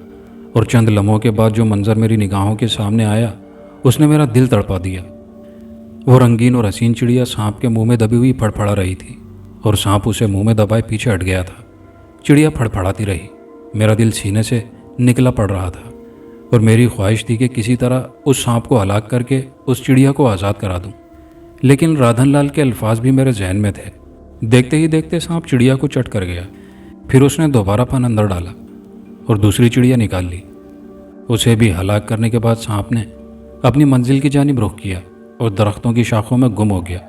और चंद लम्हों के बाद जो मंजर मेरी निगाहों के सामने आया उसने मेरा दिल तड़पा दिया। वो रंगीन और हसीन चिड़िया सांप के मुंह में दबी हुई फड़फड़ा रही थी और सांप उसे मुंह में दबाए पीछे हट गया था। चिड़िया फड़फड़ाती रही। मेरा दिल सीने से निकला पड़ रहा था और मेरी ख्वाहिश थी कि किसी तरह उस सांप को हलाक करके उस चिड़िया को आज़ाद करा दूं। लेकिन राधनलाल के अल्फाज भी मेरे जहन में थे। देखते ही देखते सांप चिड़िया को चट कर गया। फिर उसने दोबारा फन अंदर डाला और दूसरी चिड़िया निकाल ली। उसे भी हलाक करने के बाद सांप ने अपनी मंजिल की जानिब रुख किया और दरख्तों की शाखों में गुम हो गया।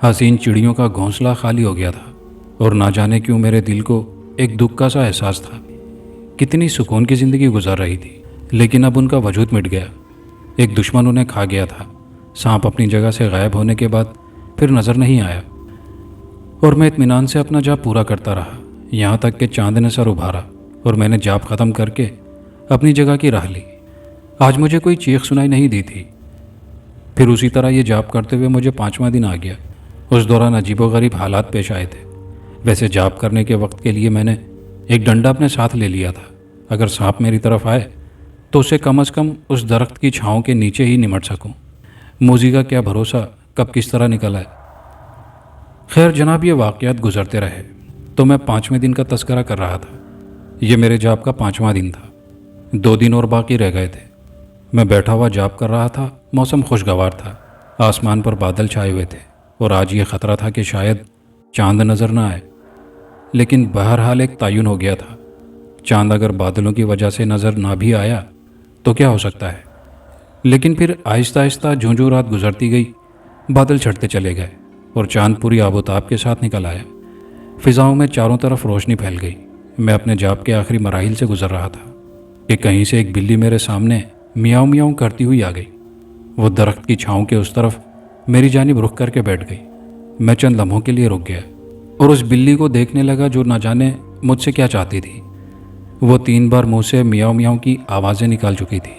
हसीन चिड़ियों का घोंसला खाली हो गया था और ना जाने क्यों मेरे दिल को एक दुख का सा एहसास था। कितनी सुकून की ज़िंदगी गुजार रही थी, लेकिन अब उनका वजूद मिट गया। एक दुश्मन उन्हें खा गया था। सांप अपनी जगह से गायब होने के बाद फिर नज़र नहीं आया और मैं इत्मीनान से अपना जाप पूरा करता रहा, यहाँ तक कि चांद ने सर उभारा और मैंने जाप ख़त्म करके अपनी जगह की राह ली। आज मुझे कोई चीख सुनाई नहीं दी थी। फिर उसी तरह ये जाप करते हुए मुझे 5वां दिन आ गया। उस दौरान अजीबोगरीब हालात पेश आए थे। वैसे जाप करने के वक्त के लिए मैंने एक डंडा अपने साथ ले लिया था। अगर सांप मेरी तरफ आए तो उसे कम से कम उस दरख्त की छाँव के नीचे ही निमट सकूं। मूजी का क्या भरोसा कब किस तरह निकल आए। खैर जनाब, ये वाक़यात गुजरते रहे तो मैं 5वें दिन का तस्करा कर रहा था। ये मेरे जाप का 5वां दिन था। 2 दिन और बाकी रह गए थे। मैं बैठा हुआ जाप कर रहा था। मौसम खुशगवार था। आसमान पर बादल छाए हुए थे और आज ये ख़तरा था कि शायद चांद नज़र ना आए। लेकिन बहरहाल एक तयन हो गया था। चांद अगर बादलों की वजह से नज़र ना भी आया तो क्या हो सकता है। लेकिन फिर आहिस्ता आहिस्ता जो रात गुजरती गई, बादल छटते चले गए और चांद पूरी आबोताब के साथ निकल आया। फिजाओं में चारों तरफ रोशनी फैल गई। मैं अपने जाप के आखिरी मराहिल से गुजर रहा था कि कहीं से एक बिल्ली मेरे सामने मियाऊं मियाऊं करती हुई आ गई। वो दरख्त की छाँव के उस तरफ मेरी जानिब रुख करके बैठ गई। मैं चंद लम्हों के लिए रुक गया और उस बिल्ली को देखने लगा जो ना जाने मुझसे क्या चाहती थी। वो 3 बार मुंह से मियाऊं मियाऊं की आवाज़ें निकाल चुकी थी।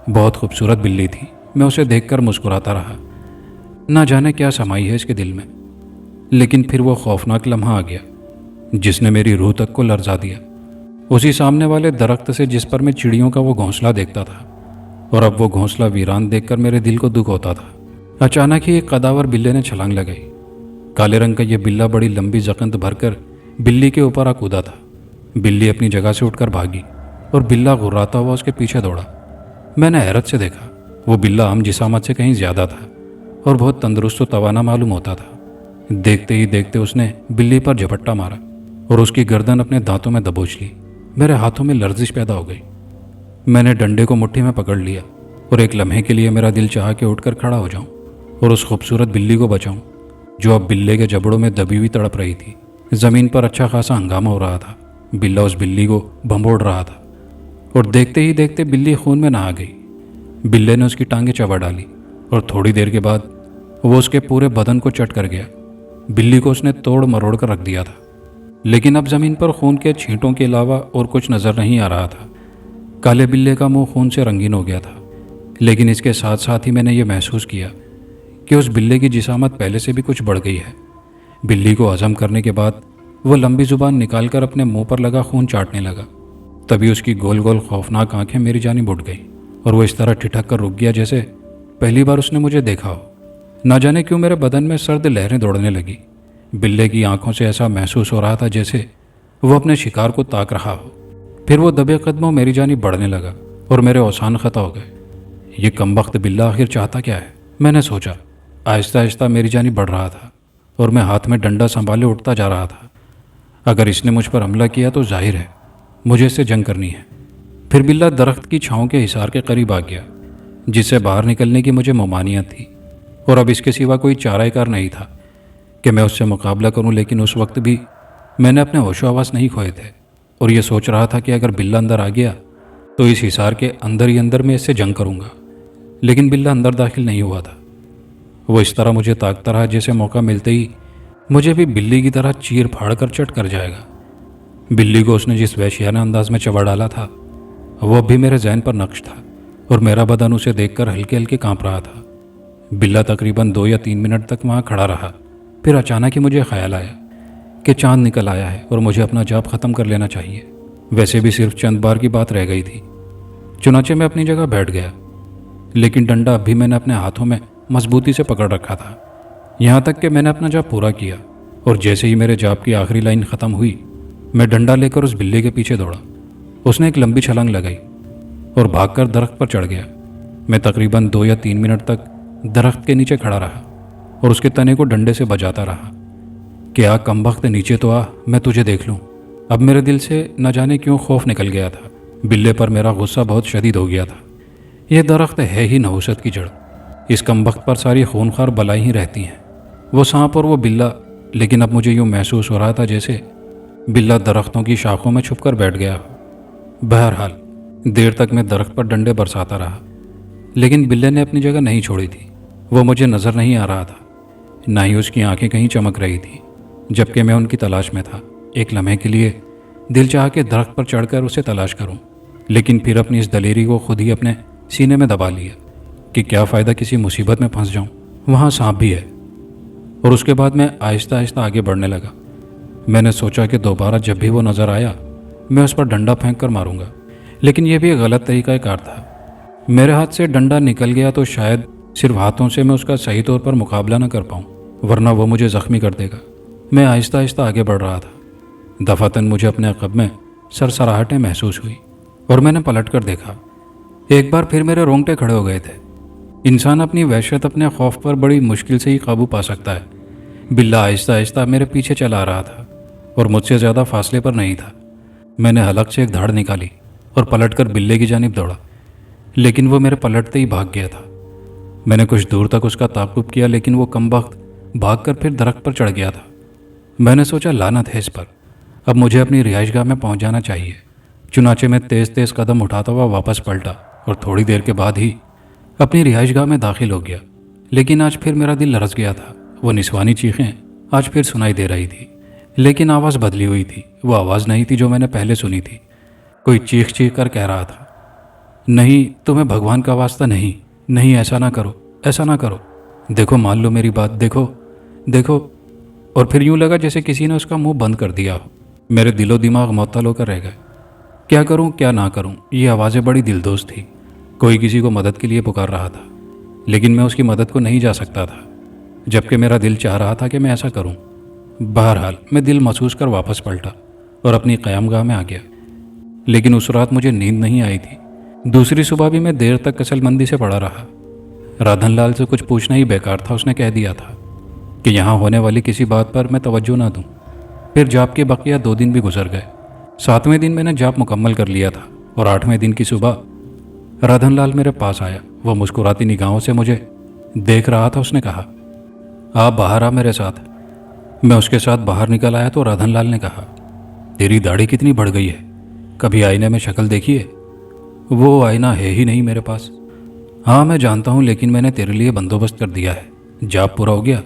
बहुत खूबसूरत बिल्ली थी। मैं उसे देखकर मुस्कुराता रहा। ना जाने क्या समाई है इसके दिल में। लेकिन फिर वो खौफनाक लम्हा आ गया जिसने मेरी रूह तक को लर्जा दिया। उसी सामने वाले दरख्त से जिस पर मैं चिड़ियों का वो घोंसला देखता था और अब वो घोंसला वीरान देखकर मेरे दिल को दुख होता था। अचानक ही एक कदावर बिल्ले ने छलांग लगाई। काले रंग का यह बिल्ला बड़ी लंबी जकंत भरकर बिल्ली के ऊपर आ कूदा था। बिल्ली अपनी जगह से उठकर भागी और बिल्ला गुर्राता हुआ उसके पीछे दौड़ा। मैंने हैरत से देखा। वो बिल्ला आम जिसामत से कहीं ज्यादा था और बहुत तंदुरुस्त व तवाना मालूम होता था। देखते ही देखते उसने बिल्ली पर झपट्टा मारा और उसकी गर्दन अपने दांतों में दबोच ली। मेरे हाथों में लर्जिश पैदा हो गई। मैंने डंडे को मुट्ठी में पकड़ लिया और एक लम्हे के लिए मेरा दिल चाहा कि उठकर खड़ा हो जाऊं और उस खूबसूरत बिल्ली को बचाऊं जो अब बिल्ले के जबड़ों में दबी हुई तड़प रही थी। ज़मीन पर अच्छा खासा हंगामा हो रहा था। बिल्ला उस बिल्ली को भंबोड़ रहा था और देखते ही देखते बिल्ली खून में नहा गई। बिल्ले ने उसकी टांगें चबा डाली और थोड़ी देर के बाद वो उसके पूरे बदन को चट कर गया। बिल्ली को उसने तोड़ मरोड़ कर रख दिया था, लेकिन अब ज़मीन पर खून के छींटों के अलावा और कुछ नज़र नहीं आ रहा था। काले बिल्ले का मुंह खून से रंगीन हो गया था, लेकिन इसके साथ साथ ही मैंने ये महसूस किया कि उस बिल्ले की जिसामत पहले से भी कुछ बढ़ गई है। बिल्ली को हजम करने के बाद वो लंबी जुबान निकालकर अपने मुंह पर लगा खून चाटने लगा। तभी उसकी गोल गोल खौफनाक आंखें मेरी जानिब उठ गई और वो इस तरह ठिठक कर रुक गया जैसे पहली बार उसने मुझे देखा हो। ना जाने क्यों मेरे बदन में सर्द लहरें दौड़ने लगी। बिल्ले की आंखों से ऐसा महसूस हो रहा था जैसे वो अपने शिकार को ताक रहा हो। फिर वो दबे कदमों मेरी जानिब बढ़ने लगा और मेरे औसान खता हो गए। ये कमबख्त बिल्ला आखिर चाहता क्या है, मैंने सोचा। आहिस्ता आहिस्ता मेरी जानिब बढ़ रहा था और मैं हाथ में डंडा संभाले उठता जा रहा था। अगर इसने मुझ पर हमला किया तो जाहिर है मुझे इससे जंग करनी है। फिर बिल्ला दरख्त की छाँव के हिसार के करीब आ गया जिससे बाहर निकलने की मुझे ममानियत थी और अब इसके सिवा कोई चाराकार नहीं था कि मैं उससे मुकाबला करूं। लेकिन उस वक्त भी मैंने अपने होशो हवास नहीं खोए थे और ये सोच रहा था कि अगर बिल्ला अंदर आ गया तो इस हिसार के अंदर ही अंदर मैं इससे जंग करूंगा। लेकिन बिल्ला अंदर दाखिल नहीं हुआ था। वो इस तरह मुझे ताकता रहा जैसे मौका मिलते ही मुझे भी बिल्ली की तरह चीर फाड़ कर चट कर जाएगा। बिल्ली को उसने जिस वहशियाना अंदाज में चबा डाला था वो अब भी मेरे जहन पर नक्श था और मेरा बदन उसे देखकर हल्के हल्के कांप रहा था। बिल्ला तकरीबन 2 या 3 मिनट तक वहाँ खड़ा रहा। फिर अचानक ही मुझे ख्याल आया कि चांद निकल आया है और मुझे अपना जाप ख़त्म कर लेना चाहिए। वैसे भी सिर्फ चंद बार की बात रह गई थी। चुनाचे मैं अपनी जगह बैठ गया, लेकिन डंडा अब भी मैंने अपने हाथों में मजबूती से पकड़ रखा था। यहाँ तक कि मैंने अपना जाप पूरा किया और जैसे ही मेरे जाप की आखिरी लाइन ख़त्म हुई मैं डंडा लेकर उस बिल्ली के पीछे दौड़ा। उसने एक लंबी छलांग लगाई और भागकर दरख्त पर चढ़ गया। मैं तकरीबन 2 या 3 मिनट तक दरख्त के नीचे खड़ा रहा और उसके तने को डंडे से बजाता रहा कि आ कमबख्त नीचे तो आ, मैं तुझे देख लूँ। अब मेरे दिल से न जाने क्यों खौफ निकल गया था। बिल्ले पर मेरा गुस्सा बहुत शदीद हो गया था। यह दरख्त है ही नहुसत की जड़। इस कमबख्त पर सारी खूनखार बलाई ही रहती हैं, वो सांप और वो बिल्ला। लेकिन अब मुझे यूँ महसूस हो रहा था जैसे बिल्ला दरख्तों की शाखों में छुपकर बैठ गया हो। बहरहाल देर तक मैं दरख्त पर डंडे बरसाता रहा, लेकिन बिल्ले ने अपनी जगह नहीं छोड़ी थी। वो मुझे नज़र नहीं आ रहा था, ना ही उसकी आंखें कहीं चमक रही थी, जबकि मैं उनकी तलाश में था। एक लम्हे के लिए दिल चाह के दरख्त पर चढ़कर उसे तलाश करूं, लेकिन फिर अपनी इस दलेरी को खुद ही अपने सीने में दबा लिया कि क्या फ़ायदा किसी मुसीबत में फंस जाऊं, वहाँ सांप भी है। और उसके बाद मैं आहिस्ता आहिस्ता आगे बढ़ने लगा। मैंने सोचा कि दोबारा जब भी वो नज़र आया मैं उस पर डंडा फेंक कर मारूंगा, लेकिन यह भी एक गलत तरीका कार था। मेरे हाथ से डंडा निकल गया तो शायद सिर्फ हाथों से मैं उसका सही तौर पर मुकाबला न कर पाऊँ, वरना वो मुझे ज़ख्मी कर देगा। मैं आहिस्ता आहिस्ता आगे बढ़ रहा था। दफातन मुझे अपने अक़ब में सरसराहटें महसूस हुई और मैंने पलट कर देखा। एक बार फिर मेरे रोंगटे खड़े हो गए थे। इंसान अपनी वहशत, अपने खौफ पर बड़ी मुश्किल से ही काबू पा सकता है। बिल्ला आहिस्ता आहिस्ता मेरे पीछे चला आ रहा था और मुझसे ज़्यादा फासले पर नहीं था। मैंने हलक से एक धाड़ निकाली और पलटकर बिल्ले की जानिब दौड़ा, लेकिन वो मेरे पलटते ही भाग गया था। मैंने कुछ दूर तक उसका ताक़ुब किया, लेकिन वो कमबख्त भागकर फिर दरख्त पर चढ़ गया था। मैंने सोचा लानत है इस पर, अब मुझे अपनी रिहाइशगाह में पहुंच जाना चाहिए। चुनाचे में तेज़ तेज़ कदम उठाता हुआ वापस पलटा और थोड़ी देर के बाद ही अपनी रिहाइशगाह में दाखिल हो गया। लेकिन आज फिर मेरा दिल लरस गया था। वो निस्वानी चीखें आज फिर सुनाई दे रही थी, लेकिन आवाज़ बदली हुई थी। वो आवाज़ नहीं थी जो मैंने पहले सुनी थी। कोई चीख चीख कर कह रहा था, नहीं, तुम्हें भगवान का वास्ता नहीं, नहीं, ऐसा ना करो, ऐसा ना करो, देखो मान लो मेरी बात, देखो देखो। और फिर यूं लगा जैसे किसी ने उसका मुंह बंद कर दिया हो। मेरे दिलो दिमाग मुअत्तल होकर रह गए। क्या करूं क्या ना करूं, ये आवाज़ें बड़ी दिलदोज़ थी। कोई किसी को मदद के लिए पुकार रहा था, लेकिन मैं उसकी मदद को नहीं जा सकता था, जबकि मेरा दिल चाह रहा था कि मैं ऐसा करूं। बहरहाल मैं दिल महसूस कर वापस पलटा और अपनी क़यामगाह में आ गया। लेकिन उस रात मुझे नींद नहीं आई थी। दूसरी सुबह भी मैं देर तक कसलमंदी से पड़ा रहा। राधनलाल से कुछ पूछना ही बेकार था। उसने कह दिया था कि यहाँ होने वाली किसी बात पर मैं तवज्जो ना दूं। फिर जाप के बकिया 2 दिन भी गुजर गए। 7वें दिन मैंने जाप मुकम्मल कर लिया था और 8वें दिन की सुबह राधनलाल मेरे पास आया। वह मुस्कुराती निगाहों से मुझे देख रहा था। उसने कहा, आप बाहर आ मेरे साथ। मैं उसके साथ बाहर निकल आया तो राधनलाल ने कहा, तेरी दाढ़ी कितनी बढ़ गई है, कभी आईने में शक्ल देखी है? वो आईना है ही नहीं मेरे पास। हाँ मैं जानता हूँ, लेकिन मैंने तेरे लिए बंदोबस्त कर दिया है। जाप पूरा हो गया?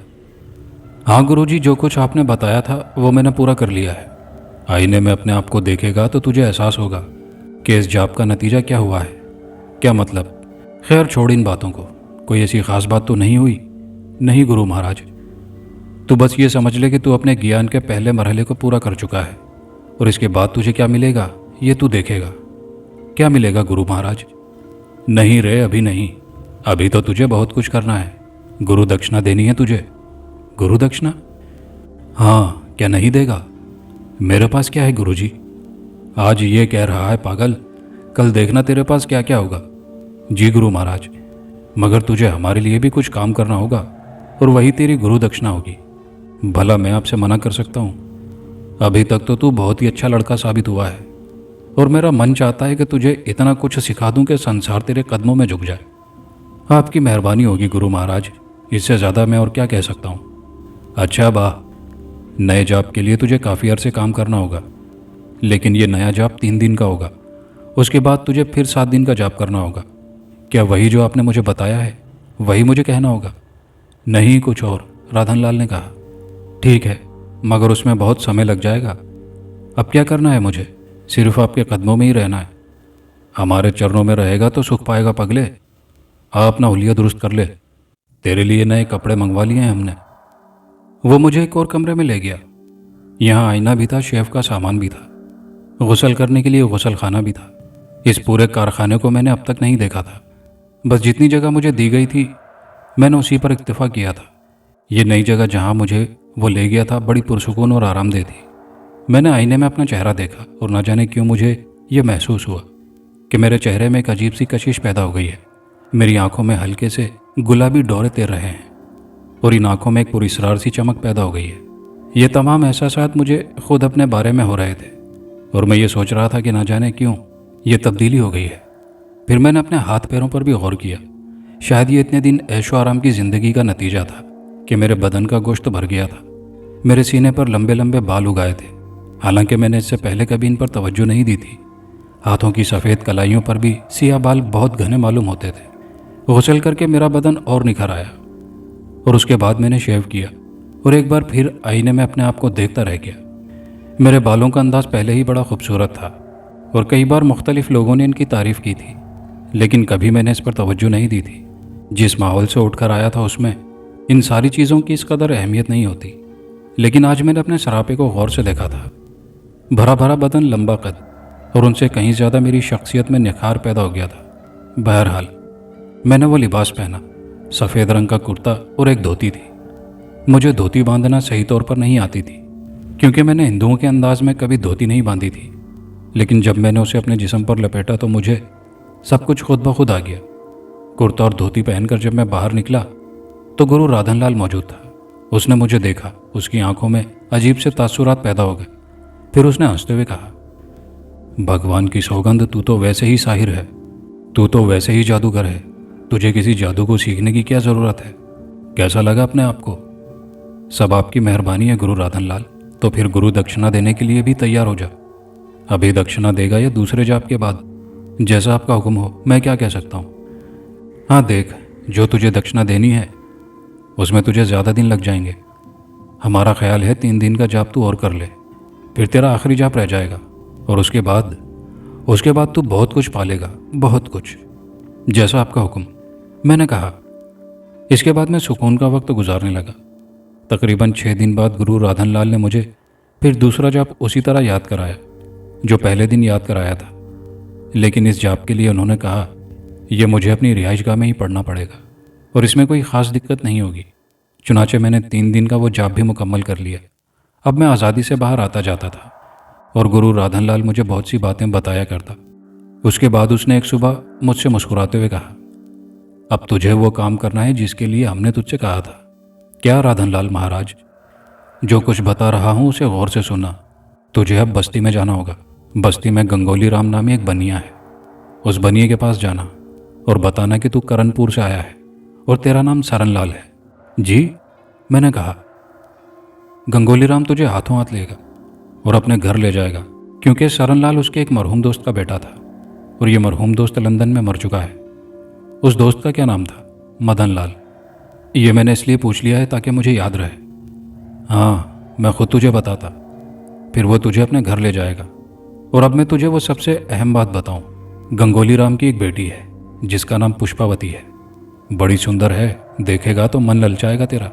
हाँ गुरुजी, जो कुछ आपने बताया था वो मैंने पूरा कर लिया है। आईने में अपने आप को देखेगा तो तुझे एहसास होगा कि इस जाप का नतीजा क्या हुआ है। क्या मतलब? खैर छोड़ इन बातों को। कोई ऐसी खास बात तो नहीं हुई? नहीं गुरु महाराज, तू बस ये समझ ले कि तू अपने ज्ञान के पहले मरहले को पूरा कर चुका है और इसके बाद तुझे क्या मिलेगा ये तू देखेगा। क्या मिलेगा गुरु महाराज? नहीं रे, अभी नहीं। अभी तो तुझे बहुत कुछ करना है। गुरु दक्षिणा देनी है तुझे। गुरु दक्षिणा? हाँ, क्या नहीं देगा? मेरे पास क्या है गुरुजी? आज ये कह रहा है पागल, कल देखना तेरे पास क्या क्या होगा। जी गुरु महाराज, मगर तुझे हमारे लिए भी कुछ काम करना होगा और वही तेरी गुरु दक्षिणा होगी। भला मैं आपसे मना कर सकता हूँ? अभी तक तो तू बहुत ही अच्छा लड़का साबित हुआ है और मेरा मन चाहता है कि तुझे इतना कुछ सिखा दूं कि संसार तेरे कदमों में झुक जाए। आपकी मेहरबानी होगी गुरु महाराज, इससे ज़्यादा मैं और क्या कह सकता हूँ। अच्छा वाह, नए जाप के लिए तुझे काफ़ी अरसे काम करना होगा, लेकिन ये नया जाप 3 दिन का होगा। उसके बाद तुझे फिर 7 दिन का जाप करना होगा। क्या वही जो आपने मुझे बताया है वही मुझे कहना होगा? नहीं, कुछ और, राधनलाल ने कहा। ठीक है, मगर उसमें बहुत समय लग जाएगा। अब क्या करना है मुझे? सिर्फ आपके कदमों में ही रहना है। हमारे चरणों में रहेगा तो सुख पाएगा पगले। आ अपना हुलिया दुरुस्त कर ले, तेरे लिए नए कपड़े मंगवा लिए हैं हमने। वो मुझे एक और कमरे में ले गया। यहाँ आईना भी था, शेफ का सामान भी था, गुसल करने के लिए गुसल खाना भी था। इस पूरे कारखाने को मैंने अब तक नहीं देखा था। बस जितनी जगह मुझे दी गई थी मैंने उसी पर इत्तेफा किया था। ये नई जगह जहाँ मुझे वो ले गया था बड़ी पुरसुकून और आरामदेह थी। मैंने आईने में अपना चेहरा देखा और न जाने क्यों मुझे ये महसूस हुआ कि मेरे चेहरे में एक अजीब सी कशिश पैदा हो गई है। मेरी आंखों में हल्के से गुलाबी डोरे तैर रहे हैं और इन आंखों में एक पुरस्रार सी चमक पैदा हो गई है। ये तमाम एहसासात मुझे खुद अपने बारे में हो रहे थे और मैं ये सोच रहा था कि न जाने क्यों ये तब्दीली हो गई है। फिर मैंने अपने हाथ पैरों पर भी गौर किया। शायद ये इतने दिन ऐशो आराम की ज़िंदगी का नतीजा था कि मेरे बदन का गोश्त भर गया था। मेरे सीने पर लंबे लंबे बाल उगाए थे, हालांकि मैंने इससे पहले कभी इन पर तवज्जो नहीं दी थी। हाथों की सफ़ेद कलाइयों पर भी सियाह बाल बहुत घने मालूम होते थे। गुसल करके मेरा बदन और निखर आया और उसके बाद मैंने शेव किया और एक बार फिर आईने में अपने आप को देखता रह गया। मेरे बालों का अंदाज पहले ही बड़ा खूबसूरत था और कई बार मुख्तलिफ लोगों ने इनकी तारीफ़ की थी, लेकिन कभी मैंने इस पर तवज्जो नहीं दी थी। जिस माहौल से उठकर आया था उसमें इन सारी चीज़ों की इस कदर अहमियत नहीं होती, लेकिन आज मैंने अपने सरापे को गौर से देखा था। भरा भरा बदन, लंबा कद और उनसे कहीं ज़्यादा मेरी शख्सियत में निखार पैदा हो गया था। बहरहाल मैंने वो लिबास पहना, सफ़ेद रंग का कुर्ता और एक धोती थी। मुझे धोती बांधना सही तौर पर नहीं आती थी, क्योंकि मैंने हिंदुओं के अंदाज में कभी धोती नहीं बांधी थी। लेकिन जब मैंने उसे अपने जिस्म पर लपेटा तो मुझे सब कुछ खुद ब खुद आ गया। कुर्ता और धोती पहनकर जब मैं बाहर निकला तो गुरु राधनलाल मौजूद था। उसने मुझे देखा, उसकी आंखों में अजीब से तासुरात पैदा हो गए। फिर उसने हंसते हुए कहा, भगवान की सौगंध, तू तो वैसे ही साहिर है, तू तो वैसे ही जादूगर है, तुझे किसी जादू को सीखने की क्या ज़रूरत है? कैसा लगा अपने आप को? सब आपकी मेहरबानी है गुरु राधनलाल। तो फिर गुरु दक्षिणा देने के लिए भी तैयार हो जा। अभी दक्षिणा देगा या दूसरे जाप के बाद? जैसा आपका हुक्म हो, मैं क्या कह सकता हूँ। हाँ देख, जो तुझे दक्षिणा देनी है उसमें तुझे ज़्यादा दिन लग जाएंगे। हमारा ख्याल है 3 दिन का जाप तू और कर ले, फिर तेरा आखिरी जाप रह जाएगा और उसके बाद तू बहुत कुछ पालेगा, बहुत कुछ। जैसा आपका हुक्म, मैंने कहा। इसके बाद मैं सुकून का वक्त गुजारने लगा। तकरीबन 6 दिन बाद गुरु राधनलाल ने मुझे फिर दूसरा जाप उसी तरह याद कराया जो पहले दिन याद कराया था, लेकिन इस जाप के लिए उन्होंने कहा यह मुझे अपनी रिहाइशगाह में ही पढ़ना पड़ेगा और इसमें कोई ख़ास दिक्कत नहीं होगी। चुनाचे मैंने 3 दिन का वो जाप भी मुकम्मल कर लिया। अब मैं आज़ादी से बाहर आता जाता था और गुरु राधनलाल मुझे बहुत सी बातें बताया करता। उसके बाद उसने एक सुबह मुझसे मुस्कुराते हुए कहा, अब तुझे वो काम करना है जिसके लिए हमने तुझसे कहा था। क्या राधनलाल महाराज? जो कुछ बता रहा हूँ उसे गौर से सुनना। तुझे अब बस्ती में जाना होगा। बस्ती में गंगोली राम नामी एक बनिया है। उस बनिए के पास जाना और बताना कि तू करनपुर से आया है और तेरा नाम सरनलाल है। जी, मैंने कहा। गंगोली राम तुझे हाथों हाथ लेगा और अपने घर ले जाएगा, क्योंकि सरनलाल उसके एक मरहूम दोस्त का बेटा था और ये मरहूम दोस्त लंदन में मर चुका है। उस दोस्त का क्या नाम था? मदन लाल। ये मैंने इसलिए पूछ लिया है ताकि मुझे याद रहे। हाँ, मैं खुद तुझे बताता, फिर वो तुझे अपने घर ले जाएगा। और अब मैं तुझे वो सबसे अहम बात बताऊं। गंगोली राम की एक बेटी है जिसका नाम पुष्पावती है। बड़ी सुंदर है, देखेगा तो मन ललचाएगा तेरा,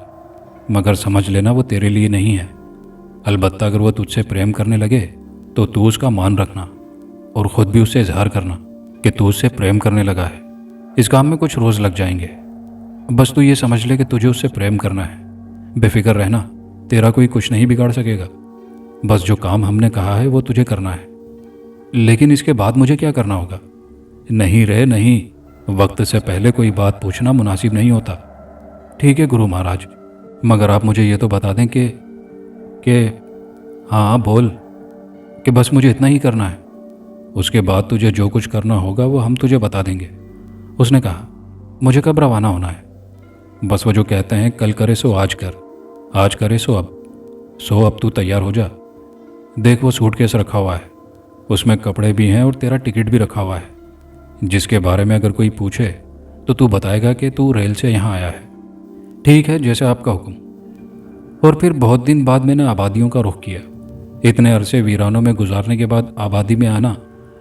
मगर समझ लेना वो तेरे लिए नहीं है। अलबत्ता अगर वो तुझसे प्रेम करने लगे तो तू उसका मान रखना और ख़ुद भी उससे इजहार करना कि तू उससे प्रेम करने लगा है। इस काम में कुछ रोज़ लग जाएंगे। बस तू ये समझ ले कि तुझे उससे प्रेम करना है। बेफिक्र रहना, तेरा कोई कुछ नहीं बिगाड़ सकेगा। बस जो काम हमने कहा है वो तुझे करना है। लेकिन इसके बाद मुझे क्या करना होगा? नहीं रे नहीं, वक्त से पहले कोई बात पूछना मुनासिब नहीं होता। ठीक है गुरु महाराज, मगर आप मुझे ये तो बता दें कि हाँ बोल, कि बस मुझे इतना ही करना है। उसके बाद तुझे जो कुछ करना होगा वो हम तुझे बता देंगे। उसने कहा, मुझे कब रवाना होना है? बस वो जो कहते हैं कल करे सो आज कर, आज करे सो अब तू तैयार हो जा। देख वो सूटकेस रखा हुआ है, उसमें कपड़े भी हैं और तेरा टिकट भी रखा हुआ है, जिसके बारे में अगर कोई पूछे तो तू बताएगा कि तू रेल से यहाँ आया है। ठीक है, जैसे आपका हुक्म। और फिर बहुत दिन बाद मैंने आबादियों का रुख किया। इतने अरसे वीरानों में गुजारने के बाद आबादी में आना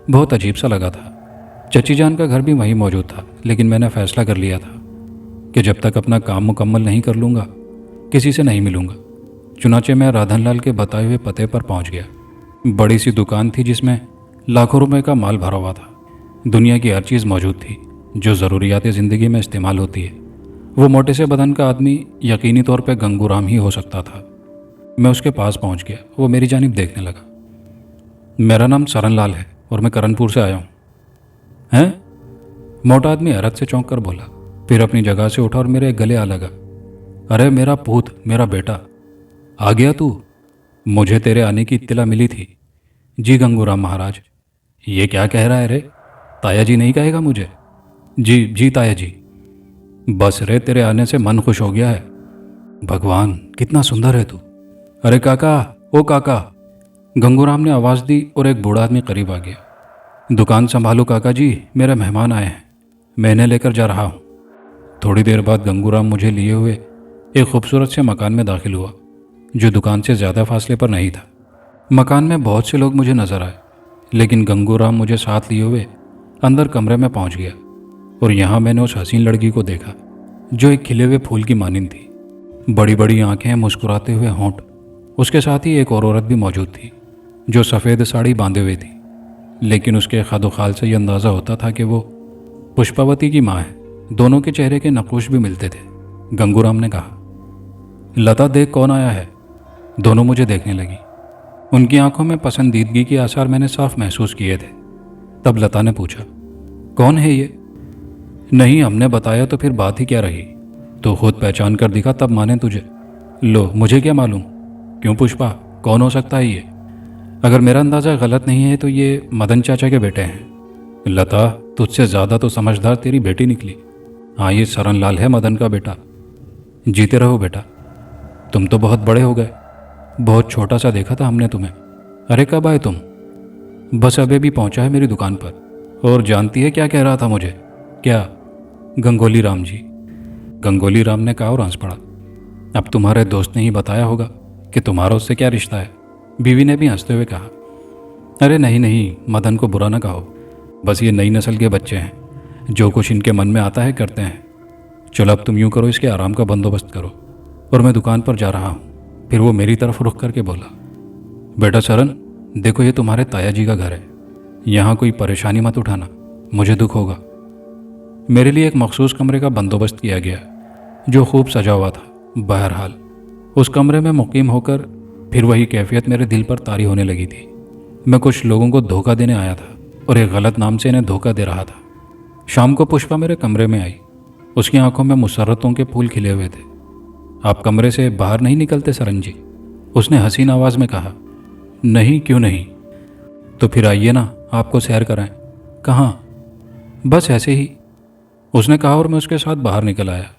बहुत अजीब सा लगा था। चची जान का घर भी वहीं मौजूद था, लेकिन मैंने फैसला कर लिया था कि जब तक अपना काम मुकम्मल नहीं कर लूँगा किसी से नहीं मिलूँगा। चुनाचे मैं राधनलाल के बताए हुए पते पर पहुँच गया। बड़ी सी दुकान थी जिसमें लाखों रुपए का माल भरा हुआ था। दुनिया की हर चीज़ मौजूद थी जो ज़रूरियात ज़िंदगी में इस्तेमाल होती है। वो मोटे से बदन का आदमी यकीनी तौर पे गंगूराम ही हो सकता था। मैं उसके पास पहुंच गया। वो मेरी जानिब देखने लगा। मेरा नाम सरनलाल है और मैं करनपुर से आया हूँ। हैं? मोटा आदमी हैरत से चौंक कर बोला, फिर अपनी जगह से उठा और मेरे गले आ लगा। अरे मेरा पूत, मेरा बेटा, आ गया तू? मुझे तेरे आने की इत्तला मिली थी। जी गंगूराम महाराज। ये क्या कह रहा है रे? ताया जी नहीं कहेगा मुझे? जी जी ताया जी। बस रे, तेरे आने से मन खुश हो गया है। भगवान, कितना सुंदर है तू। अरे काका, ओ काका। गंगूराम ने आवाज़ दी और एक बूढ़ा आदमी करीब आ गया। दुकान संभालो काका जी, मेरे मेहमान आए हैं, मैं इन्हें लेकर जा रहा हूँ। थोड़ी देर बाद गंगूराम मुझे लिए हुए एक खूबसूरत से मकान में दाखिल हुआ जो दुकान से ज़्यादा फासले पर नहीं था। मकान में बहुत से लोग मुझे नजर आए, लेकिन गंगूराम मुझे साथ लिए हुए अंदर कमरे में पहुंच गया और यहाँ मैंने उस हसीन लड़की को देखा जो एक खिले हुए फूल की मानिंद थी। बड़ी बड़ी आंखें, मुस्कुराते हुए होंठ। उसके साथ ही एक और औरत भी मौजूद थी जो सफ़ेद साड़ी बांधे हुए थी, लेकिन उसके खादोखाल से यह अंदाज़ा होता था कि वो पुष्पावती की माँ है। दोनों के चेहरे के नक़ूश भी मिलते थे। गंगूराम ने कहा, लता देख कौन आया है। दोनों मुझे देखने लगी। उनकी आंखों में पसंदीदगी के आसार मैंने साफ महसूस किए थे। तब लता ने पूछा, कौन है ये? नहीं, हमने बताया तो फिर बात ही क्या रही। तो खुद पहचान कर दिखा तब माने तुझे। लो, मुझे क्या मालूम। क्यों पुष्पा, कौन हो सकता है ये? अगर मेरा अंदाज़ा गलत नहीं है तो ये मदन चाचा के बेटे हैं। लता, तुझसे ज़्यादा तो समझदार तेरी बेटी निकली। हाँ, ये सरन लाल है, मदन का बेटा। जीते रहो बेटा। तुम तो बहुत बड़े हो गए। बहुत छोटा सा देखा था हमने तुम्हें। अरे कब आए तुम? बस अभी भी पहुंचा है मेरी दुकान पर। और जानती है क्या कह रहा था मुझे? क्या? गंगोली राम जी। गंगोली राम ने कहा और हंस पड़ा। अब तुम्हारे दोस्त ने ही बताया होगा कि तुम्हारा उससे क्या रिश्ता है। बीवी ने भी हंसते हुए कहा, अरे नहीं नहीं, मदन को बुरा ना कहो। बस ये नई नस्ल के बच्चे हैं, जो कुछ इनके मन में आता है करते हैं। चलो अब तुम यूँ करो, इसके आराम का बंदोबस्त करो और मैं दुकान पर जा रहा हूँ। फिर वो मेरी तरफ रुख करके बोला, बेटा सरन, देखो ये तुम्हारे ताया जी का घर है। यहाँ कोई परेशानी मत उठाना, मुझे दुख होगा। मेरे लिए एक मखसूस कमरे का बंदोबस्त किया गया जो खूब सजा हुआ था। बहरहाल उस कमरे में मुकीम होकर फिर वही कैफियत मेरे दिल पर तारी होने लगी थी। मैं कुछ लोगों को धोखा देने आया था और एक गलत नाम से इन्हें धोखा दे रहा था। शाम को पुष्पा मेरे कमरे में आई। उसकी आंखों में मुसर्रतों के फूल खिले हुए थे। आप कमरे से बाहर नहीं निकलते सरन जी? उसने हसीन आवाज़ में कहा। नहीं, क्यों नहीं? तो फिर आइए ना, आपको सैर कराएं। कहाँ? बस ऐसे ही, उसने कहा और मैं उसके साथ बाहर निकल आया।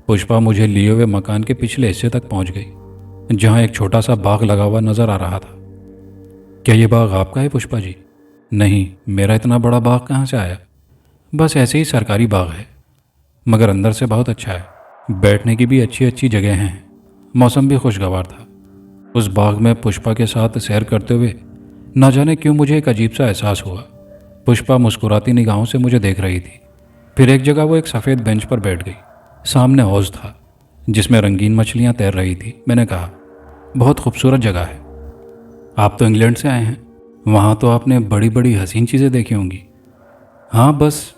पुष्पा मुझे लिए हुए मकान के पिछले हिस्से तक पहुंच गई, जहां एक छोटा सा बाग लगा हुआ नजर आ रहा था। क्या ये बाग आपका है पुष्पा जी? नहीं, मेरा इतना बड़ा बाग कहाँ से आया? बस ऐसे ही सरकारी बाग है, मगर अंदर से बहुत अच्छा है। बैठने की भी अच्छी अच्छी जगह हैं। मौसम भी खुशगवार था। उस बाग में पुष्पा के साथ सैर करते हुए ना जाने क्यों मुझे एक अजीब सा एहसास हुआ। पुष्पा मुस्कुराती निगाहों से मुझे देख रही थी। फिर एक जगह वो एक सफ़ेद बेंच पर बैठ गई। सामने हौज था जिसमें रंगीन मछलियां तैर रही थी। मैंने कहा, बहुत खूबसूरत जगह है। आप तो इंग्लैंड से आए हैं, वहाँ तो आपने बड़ी बड़ी हसीन चीज़ें देखी होंगी। हाँ बस,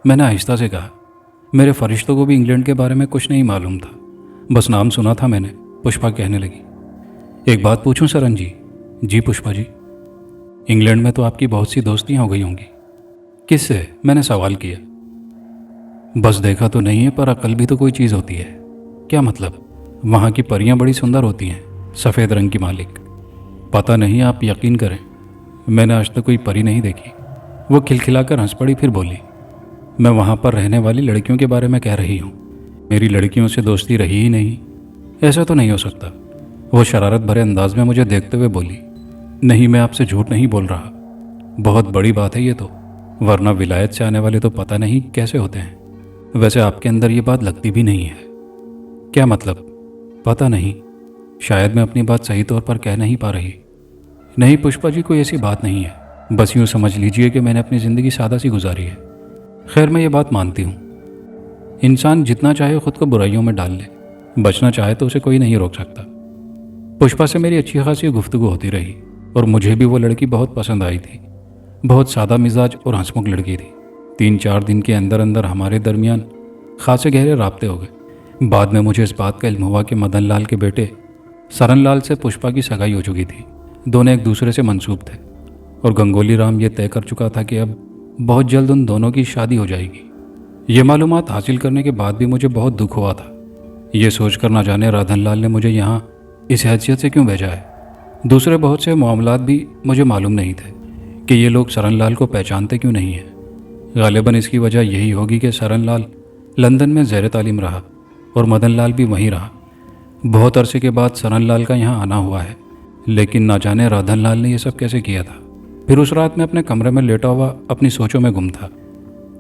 मैंने आहिस्ता से कहा। मेरे फरिश्तों को भी इंग्लैंड के बारे में कुछ नहीं मालूम था, बस नाम सुना था मैंने। पुष्पा कहने लगी, एक बात पूछूं सरन जी? जी पुष्पा जी। इंग्लैंड में तो आपकी बहुत सी दोस्तियां हो गई होंगी। किससे? मैंने सवाल किया। बस देखा तो नहीं है, पर अकल भी तो कोई चीज़ होती है। क्या मतलब? वहाँ की परियां बड़ी सुंदर होती हैं, सफ़ेद रंग की मालिक। पता नहीं, आप यकीन करें, मैंने आज तक कोई परी नहीं देखी। वो खिलखिलाकर हंस पड़ी, फिर बोली, मैं वहाँ पर रहने वाली लड़कियों के बारे में कह रही हूँ। मेरी लड़कियों से दोस्ती रही ही नहीं। ऐसा तो नहीं हो सकता। वो शरारत भरे अंदाज में मुझे देखते हुए बोली, नहीं, मैं आपसे झूठ नहीं बोल रहा। बहुत बड़ी बात है ये तो, वरना विलायत से आने वाले तो पता नहीं कैसे होते हैं। वैसे आपके अंदर ये बात लगती भी नहीं है। क्या मतलब? पता नहीं, शायद मैं अपनी बात सही तौर पर कह नहीं पा रही। नहीं पुष्पा जी, कोई ऐसी बात नहीं है। बस यूँ समझ लीजिए कि मैंने अपनी ज़िंदगी सादा सी गुजारी है। खैर, मैं ये बात मानती हूँ, इंसान जितना चाहे खुद को बुराइयों में डाल ले, बचना चाहे तो उसे कोई नहीं रोक सकता। पुष्पा से मेरी अच्छी खासी गुफ्तगू होती रही और मुझे भी वो लड़की बहुत पसंद आई थी। बहुत सादा मिजाज और हंसमुख लड़की थी। 3-4 दिन के अंदर अंदर हमारे दरमियान खासे गहरे राब्ते हो गए। बाद में मुझे इस बात का इल्म हुआ कि मदन लाल के बेटे सरन लाल से पुष्पा की सगाई हो चुकी थी। दोनों एक दूसरे से मंसूब थे और गंगोली राम ये तय कर चुका था कि अब बहुत जल्द उन दोनों की शादी हो जाएगी। ये मालूमात हासिल करने के बाद भी मुझे बहुत दुख हुआ था। ये सोचकर ना जाने राधन लाल ने मुझे यहाँ इस हैसियत से क्यों भेजा है। दूसरे बहुत से मामलात भी मुझे मालूम नहीं थे कि ये लोग सरन लाल को पहचानते क्यों नहीं हैं। गालिबन इसकी वजह यही होगी कि सरन लाल लंदन में ज़ेर तालीम रहा और मदन लाल भी वहीं रहा। बहुत अरसे के बाद सरन लाल का यहाँ आना हुआ है, लेकिन ना जाने राधन लाल ने यह सब कैसे किया था। फिर उस रात में अपने कमरे में लेटा हुआ अपनी सोचों में गुम था।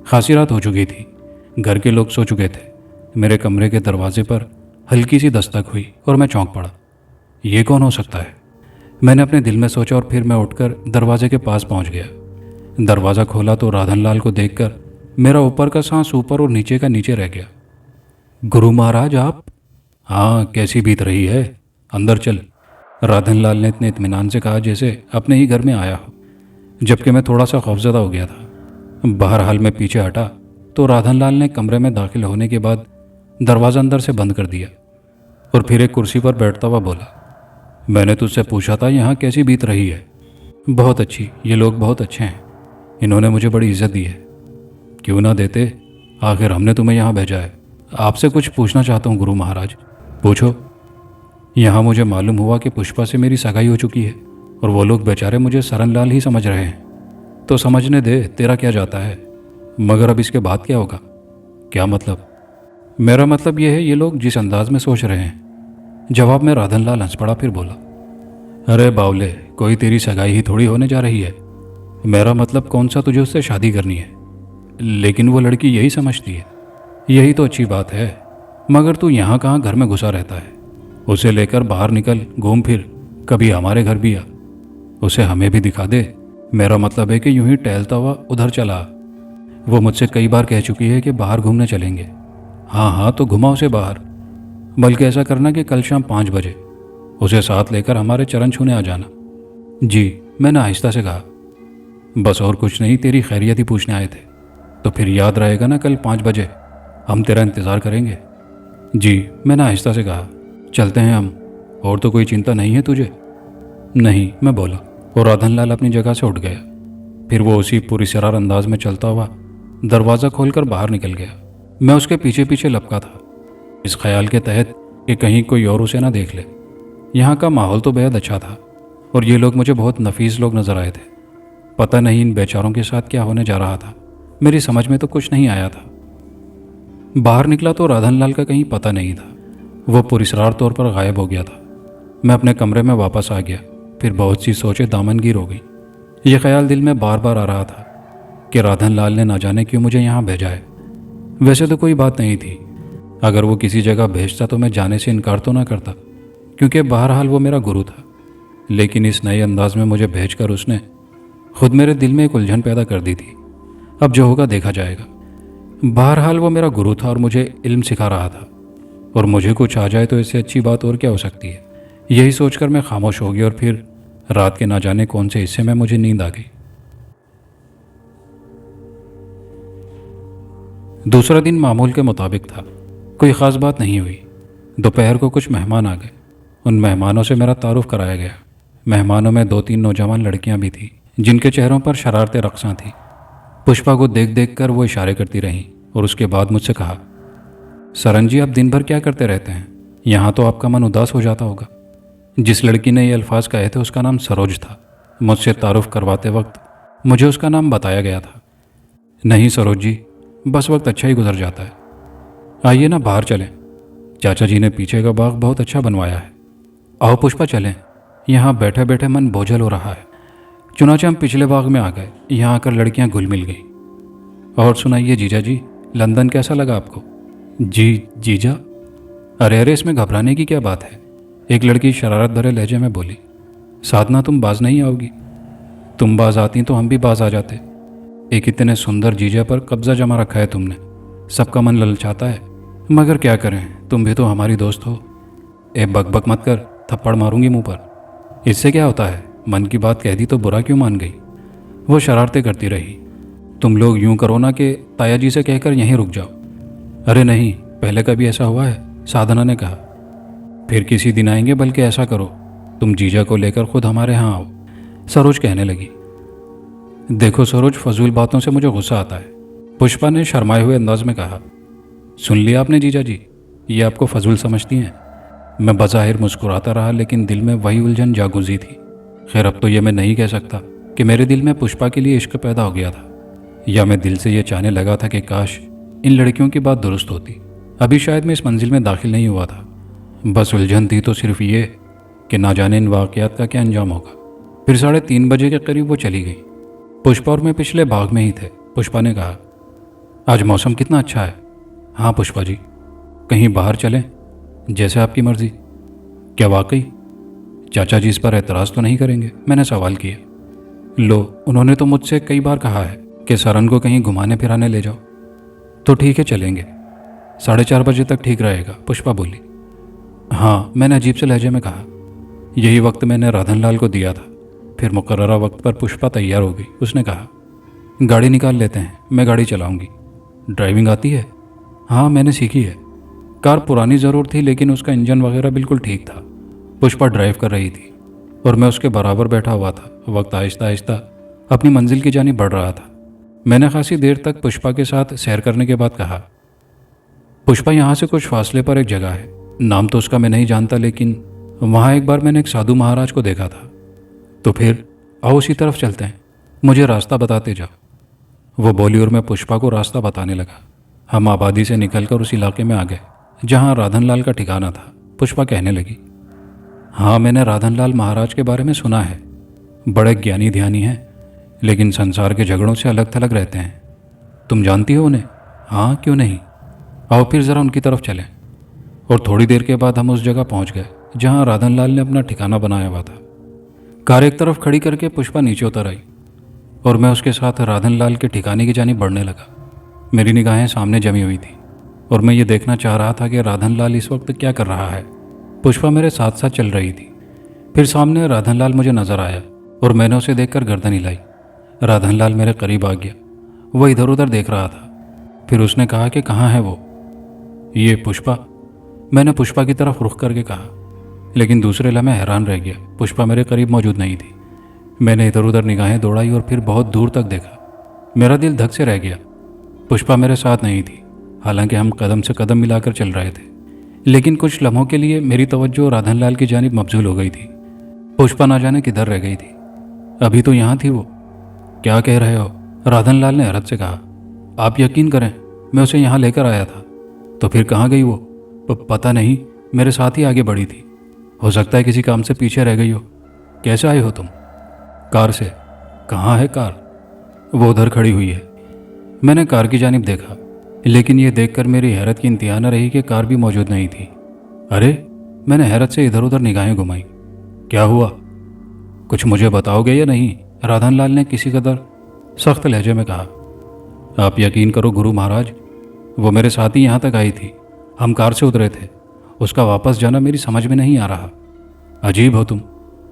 खासी रात हो चुकी थी, घर के लोग सो चुके थे। मेरे कमरे के दरवाजे पर हल्की सी दस्तक हुई और मैं चौंक पड़ा। ये कौन हो सकता है? मैंने अपने दिल में सोचा और फिर मैं उठकर दरवाजे के पास पहुंच गया। दरवाज़ा खोला तो राधनलाल को देखकर मेरा ऊपर का सांस ऊपर और नीचे का नीचे रह गया। गुरु महाराज आप? हाँ, कैसी बीत रही है? अंदर चल, राधनलाल ने इतने इत्मीनान से कहा जैसे अपने ही घर में आया हो, जबकि मैं थोड़ा सा खौफजदा हो गया था। बहरहाल मैं पीछे हटा तो राधनलाल ने कमरे में दाखिल होने के बाद दरवाज़ा अंदर से बंद कर दिया और फिर एक कुर्सी पर बैठता हुआ बोला, मैंने तुझसे पूछा था यहाँ कैसी बीत रही है? बहुत अच्छी, ये लोग बहुत अच्छे हैं, इन्होंने मुझे बड़ी इज्जत दी है। क्यों ना देते, आखिर हमने तुम्हें यहाँ भेजा है। आपसे कुछ पूछना चाहता हूँ गुरु महाराज। पूछो। यहाँ मुझे मालूम हुआ कि पुष्पा से मेरी सगाई हो चुकी है और वो लोग बेचारे मुझे सरनलाल ही समझ रहे हैं। तो समझने दे, तेरा क्या जाता है। मगर अब इसके बाद क्या होगा? क्या मतलब? मेरा मतलब ये है, ये लोग जिस अंदाज में सोच रहे हैं। जवाब में राधनलाल हंस पड़ा, फिर बोला, अरे बावले, कोई तेरी सगाई ही थोड़ी होने जा रही है। मेरा मतलब कौन सा तुझे उससे शादी करनी है। लेकिन वो लड़की यही समझती है। यही तो अच्छी बात है। मगर तू यहाँ कहाँ घर में घुसा रहता है? उसे लेकर बाहर निकल, घूम फिर, कभी हमारे घर भी आ, उसे हमें भी दिखा दे। मेरा मतलब है कि यूं ही टहलता हुआ उधर चला। वो मुझसे कई बार कह चुकी है कि बाहर घूमने चलेंगे। हाँ हाँ, तो घुमा उसे बाहर। बल्कि ऐसा करना कि कल शाम 5 बजे उसे साथ लेकर हमारे चरण छूने आ जाना। जी, मैंने आहिस्ता से कहा। बस और कुछ नहीं, तेरी खैरियत ही पूछने आए थे। तो फिर याद रहेगा ना, कल 5 बजे हम तेरा इंतज़ार करेंगे। जी, मैंने आहिस्ता से कहा। चलते हैं हम, और तो कोई चिंता नहीं है तुझे? नहीं, मैं बोला, और राधनलाल अपनी जगह से उठ गया। फिर वो उसी पुरस्कार अंदाज में चलता हुआ दरवाज़ा खोलकर बाहर निकल गया। मैं उसके पीछे पीछे लपका था, इस ख्याल के तहत कि कहीं कोई और उसे ना देख ले। यहाँ का माहौल तो बेहद अच्छा था और ये लोग मुझे बहुत नफीस लोग नजर आए थे। पता नहीं इन बेचारों के साथ क्या होने जा रहा था, मेरी समझ में तो कुछ नहीं आया था। बाहर निकला तो राधनलाल का कहीं पता नहीं था। वो पुरस्कार तौर पर गायब हो गया था। मैं अपने कमरे में वापस आ गया। फिर बहुत सी सोचें दामनगीर हो गई। ये ख्याल दिल में बार बार आ रहा था कि राधनलाल ने ना जाने क्यों मुझे यहाँ भेजा है। वैसे तो कोई बात नहीं थी, अगर वो किसी जगह भेजता तो मैं जाने से इनकार तो ना करता, क्योंकि बहरहाल वो मेरा गुरु था। लेकिन इस नए अंदाज में मुझे भेजकर उसने खुद मेरे दिल में एक उलझन पैदा कर दी थी। अब जो होगा देखा जाएगा। बहरहाल वो मेरा गुरु था और मुझे इल्म सिखा रहा था, और मुझे कुछ आ जाए तो इससे अच्छी बात और क्या हो सकती है। यही सोचकर मैं खामोश हो गया और फिर रात के ना जाने कौन से हिस्से में मुझे नींद आ गई। दूसरा दिन मामूल के मुताबिक था। कोई ख़ास बात नहीं हुई। दोपहर को कुछ मेहमान आ गए। उन मेहमानों से मेरा तारुफ कराया गया। मेहमानों में 2-3 नौजवान लड़कियां भी थीं, जिनके चेहरों पर शरारतें रक़्सां थीं। पुष्पा को देख देख कर वो इशारे करती रहीं और उसके बाद मुझसे कहा, सरन जी, आप दिन भर क्या करते रहते हैं? यहाँ तो आपका मन उदास हो जाता होगा। जिस लड़की ने ये अल्फाज कहे थे उसका नाम सरोज था। मुझसे तारुफ करवाते वक्त मुझे उसका नाम बताया गया था। नहीं सरोज जी, बस वक्त अच्छा ही गुजर जाता है। आइए ना, बाहर चलें। चाचा जी ने पीछे का बाग बहुत अच्छा बनवाया है। आओ पुष्पा, चलें। यहाँ बैठे बैठे मन बोझल हो रहा है। चुनाचे हम पिछले बाग में आ गए। यहाँ आकर लड़कियाँ घुल मिल गईं। और सुनाइए जीजा जी, लंदन कैसा लगा आपको? जी जीजा? अरे अरे, इसमें घबराने की क्या बात है? एक लड़की शरारत भरे लहजे में बोली। साधना, तुम बाज नहीं आओगी? तुम बाज आती तो हम भी बाज आ जाते। एक इतने सुंदर जीजा पर कब्जा जमा रखा है तुमने। सबका मन ललचाता है, मगर क्या करें, तुम भी तो हमारी दोस्त हो। ए बक मत कर, थप्पड़ मारूंगी मुंह पर। इससे क्या होता है, मन की बात कह दी तो बुरा क्यों मान गई? वो शरारतें करती रही। तुम लोग यूं करो ना कि ताया जी से कहकर यहीं रुक जाओ। अरे नहीं, पहले कभी ऐसा हुआ है? साधना ने कहा। फिर किसी दिन आएंगे, बल्कि ऐसा करो, तुम जीजा को लेकर खुद हमारे यहाँ आओ, सरोज कहने लगी। देखो सरोज, फजूल बातों से मुझे गुस्सा आता है, पुष्पा ने शर्माए हुए अंदाज में कहा। सुन लिया आपने जीजा जी, ये आपको फजूल समझती हैं? मैं बज़ाहिर मुस्कुराता रहा, लेकिन दिल में वही उलझन जागुजी थी। खैर, अब तो ये मैं नहीं कह सकता कि मेरे दिल में पुष्पा के लिए इश्क पैदा हो गया था, या मैं दिल से ये चाहने लगा था कि काश इन लड़कियों की बात दुरुस्त होती। अभी शायद मैं इस मंजिल में दाखिल नहीं हुआ था। बस उलझन थी तो सिर्फ ये कि ना जाने इन वाक़यात का क्या अंजाम होगा। फिर 3:30 बजे के करीब वो चली गई। पुष्पा और मैं पिछले बाग में ही थे। पुष्पा ने कहा, आज मौसम कितना अच्छा है। हाँ पुष्पा जी, कहीं बाहर चलें? जैसे आपकी मर्जी। क्या वाकई? चाचा जी इस पर एतराज़ तो नहीं करेंगे? मैंने सवाल किया। लो, उन्होंने तो मुझसे कई बार कहा है कि सरन को कहीं घुमाने फिराने ले जाओ। तो ठीक है, चलेंगे। 4:30 बजे तक ठीक रहेगा, पुष्पा बोली। हाँ, मैंने अजीब से लहजे में कहा। यही वक्त मैंने राधनलाल को दिया था। फिर मुकर्ररा वक्त पर पुष्पा तैयार हो गई। उसने कहा, गाड़ी निकाल लेते हैं, मैं गाड़ी चलाऊंगी। ड्राइविंग आती है? हाँ, मैंने सीखी है। कार पुरानी ज़रूर थी, लेकिन उसका इंजन वगैरह बिल्कुल ठीक था। पुष्पा ड्राइव कर रही थी और मैं उसके बराबर बैठा हुआ था। वक्त आहिस्ता आहिस्ता अपनी मंजिल की जानिब बढ़ रहा था। मैंने खासी देर तक पुष्पा के साथ सैर करने के बाद कहा, पुष्पा, यहाँ से कुछ फासले पर एक जगह है। नाम तो उसका मैं नहीं जानता, लेकिन वहाँ एक बार मैंने एक साधु महाराज को देखा था। तो फिर आओ उसी तरफ चलते हैं, मुझे रास्ता बताते जाओ। वो बोली और मैं पुष्पा को रास्ता बताने लगा। हम आबादी से निकलकर उस इलाके में आ गए जहाँ राधनलाल का ठिकाना था। पुष्पा कहने लगी, हाँ, मैंने राधनलाल महाराज के बारे में सुना है। बड़े ज्ञानी ध्यानी हैं, लेकिन संसार के झगड़ों से अलग थलग रहते हैं। तुम जानती हो उन्हें? हाँ, क्यों नहीं। आओ फिर ज़रा उनकी तरफ चलें। और थोड़ी देर के बाद हम उस जगह पहुंच गए जहां राधनलाल ने अपना ठिकाना बनाया हुआ था। कार एक तरफ खड़ी करके पुष्पा नीचे उतर आई और मैं उसके साथ राधनलाल के ठिकाने की जानिब बढ़ने लगा। मेरी निगाहें सामने जमी हुई थी और मैं ये देखना चाह रहा था कि राधनलाल इस वक्त क्या कर रहा है। पुष्पा मेरे साथ साथ चल रही थी। फिर सामने राधनलाल मुझे नजर आया और मैंने उसे देखकर गर्दन हिलाई। राधनलाल मेरे करीब आ गया। वह इधर उधर देख रहा था। फिर उसने कहा कि कहाँ है वो? ये पुष्पा। मैंने पुष्पा की तरफ रुख करके कहा, लेकिन दूसरे लम्हे हैरान रह गया। पुष्पा मेरे करीब मौजूद नहीं थी। मैंने इधर उधर निगाहें दौड़ाई और फिर बहुत दूर तक देखा। मेरा दिल धक से रह गया। पुष्पा मेरे साथ नहीं थी, हालांकि हम कदम से कदम मिलाकर चल रहे थे। लेकिन कुछ लम्हों के लिए मेरी तवज्जो राधनलाल की जानिब मबजूल हो गई थी। पुष्पा ना जाने किधर रह गई थी। अभी तो यहाँ थी वो। क्या कह रहे हो? राधनलाल ने हैरत से कहा। आप यकीन करें, मैं उसे यहाँ लेकर आया था। तो फिर कहाँ गई वो? पता नहीं, मेरे साथ ही आगे बढ़ी थी। हो सकता है किसी काम से पीछे रह गई हो। कैसे आए हो तुम? कार से। कहाँ है कार? वो उधर खड़ी हुई है। मैंने कार की जानिब देखा, लेकिन यह देखकर मेरी हैरत की इंतहा न रही कि कार भी मौजूद नहीं थी। अरे, मैंने हैरत से इधर उधर निगाहें घुमाई। क्या हुआ? कुछ मुझे बताओगे या नहीं? राधनलाल ने किसी कदर सख्त लहजे में कहा। आप यकीन करो गुरु महाराज, वो मेरे साथ ही यहाँ तक आई थी। हम कार से उतरे थे। उसका वापस जाना मेरी समझ में नहीं आ रहा। अजीब हो तुम,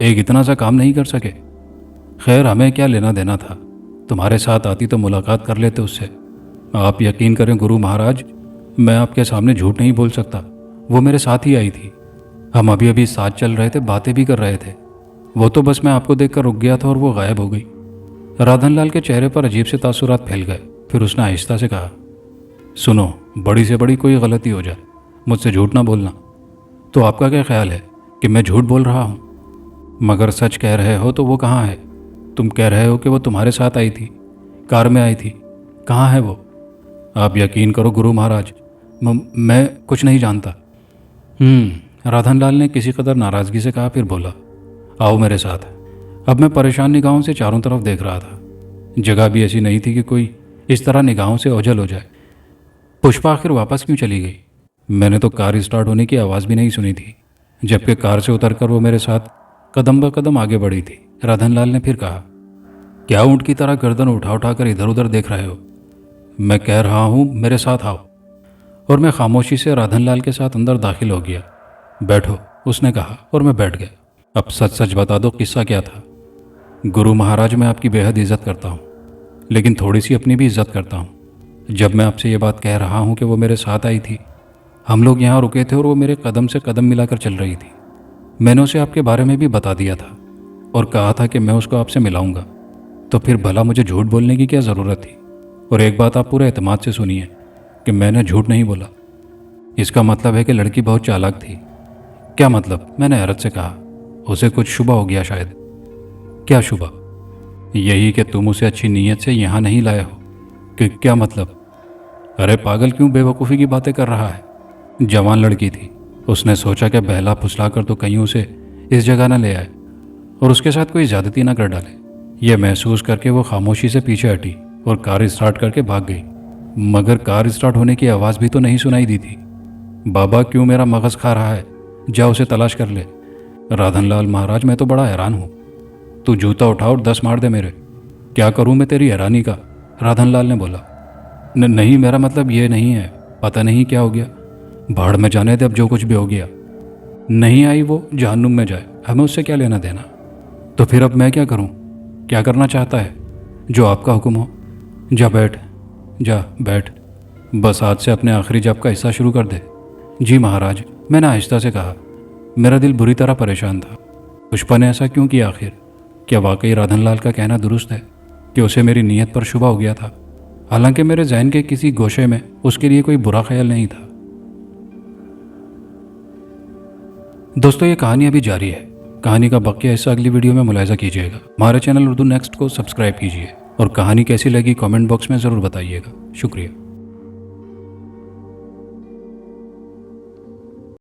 एक इतना सा काम नहीं कर सके। खैर, हमें क्या लेना देना था? तुम्हारे साथ आती तो मुलाकात कर लेते उससे। आप यकीन करें गुरु महाराज, मैं आपके सामने झूठ नहीं बोल सकता। वो मेरे साथ ही आई थी। हम अभी अभी साथ चल रहे थे, बातें भी कर रहे थे। वो तो बस मैं आपको देखकर रुक गया था और वो गायब हो गई। राधनलाल के चेहरे पर अजीब से तासुरात फैल गए। फिर उसने आहिस्ता से कहा, सुनो, बड़ी से बड़ी कोई गलती हो जाए, मुझसे झूठ ना बोलना। तो आपका क्या ख्याल है कि मैं झूठ बोल रहा हूँ? मगर सच कह रहे हो तो वो कहाँ है? तुम कह रहे हो कि वो तुम्हारे साथ आई थी, कार में आई थी। कहाँ है वो? आप यकीन करो गुरु महाराज, मैं कुछ नहीं जानता। राधनलाल ने किसी कदर नाराज़गी से कहा। फिर बोला, आओ मेरे साथ। अब मैं परेशान निगाहों से चारों तरफ देख रहा था। जगह भी ऐसी नहीं थी कि कोई इस तरह निगाहों से ओझल हो जाए। पुष्पा आखिर वापस क्यों चली गई? मैंने तो कार स्टार्ट होने की आवाज़ भी नहीं सुनी थी, जबकि कार से उतरकर वो मेरे साथ कदम ब कदम आगे बढ़ी थी। राधनलाल ने फिर कहा, क्या ऊँट की तरह गर्दन उठा उठाकर इधर उधर देख रहे हो? मैं कह रहा हूँ मेरे साथ आओ। और मैं खामोशी से राधनलाल के साथ अंदर दाखिल हो गया। बैठो, उसने कहा और मैं बैठ गया। अब सच सच बता दो, किस्सा क्या था? गुरु महाराज, मैं आपकी बेहद इज्जत करता हूँ, लेकिन थोड़ी सी अपनी भी इज्जत करता हूँ। जब मैं आपसे ये बात कह रहा हूँ कि वो मेरे साथ आई थी, हम लोग यहाँ रुके थे और वो मेरे कदम से कदम मिलाकर चल रही थी। मैंने उसे आपके बारे में भी बता दिया था और कहा था कि मैं उसको आपसे मिलाऊंगा। तो फिर भला मुझे झूठ बोलने की क्या ज़रूरत थी? और एक बात आप पूरे एतमाद से सुनिए कि मैंने झूठ नहीं बोला। इसका मतलब है कि लड़की बहुत चालाक थी। क्या मतलब? मैंने हैरत से कहा। उसे कुछ शुबा हो गया शायद। क्या शुबा? यही कि तुम उसे अच्छी नीयत से यहाँ नहीं लाए हो। कि क्या मतलब? अरे पागल, क्यों बेवकूफ़ी की बातें कर रहा है? जवान लड़की थी, उसने सोचा कि बहला फुसला कर तो कहीं उसे इस जगह न ले आए और उसके साथ कोई ज़्यादती ना कर डाले। यह महसूस करके वो खामोशी से पीछे हटी और कार स्टार्ट करके भाग गई। मगर कार स्टार्ट होने की आवाज़ भी तो नहीं सुनाई दी थी। बाबा क्यों मेरा मगज खा रहा है? जा उसे तलाश कर ले। राधनलाल महाराज मैं तो बड़ा हैरान हूँ। तू जूता उठा और 10 मार दे मेरे। क्या करूँ मैं तेरी हैरानी का? राधनलाल ने बोला। नहीं, मेरा मतलब ये नहीं है। पता नहीं क्या हो गया। भाड़ में जाने दे, अब जो कुछ भी हो गया। नहीं आई वो जहन्नुम में जाए, हमें उससे क्या लेना देना। तो फिर अब मैं क्या करूँ? क्या करना चाहता है? जो आपका हुक्म हो। जा बैठ, जा बैठ। बस आज से अपने आखिरी जप का हिस्सा शुरू कर दे। जी महाराज, मैंने आहिस्ता से कहा। मेरा दिल बुरी तरह परेशान था। पुष्पा ने ऐसा क्यों किया आखिर? क्या वाकई राधनलाल का कहना दुरुस्त है कि उसे मेरी नीयत पर शुबा हो गया था? हालांकि मेरे जहन के किसी गोशे में उसके लिए कोई बुरा ख्याल नहीं था। दोस्तों, ये कहानी अभी जारी है। कहानी का बाकी हिस्सा अगली वीडियो में मुलाहिजा कीजिएगा। हमारे चैनल उर्दू नेक्स्ट को सब्सक्राइब कीजिए और कहानी कैसी लगी कमेंट बॉक्स में ज़रूर बताइएगा। शुक्रिया।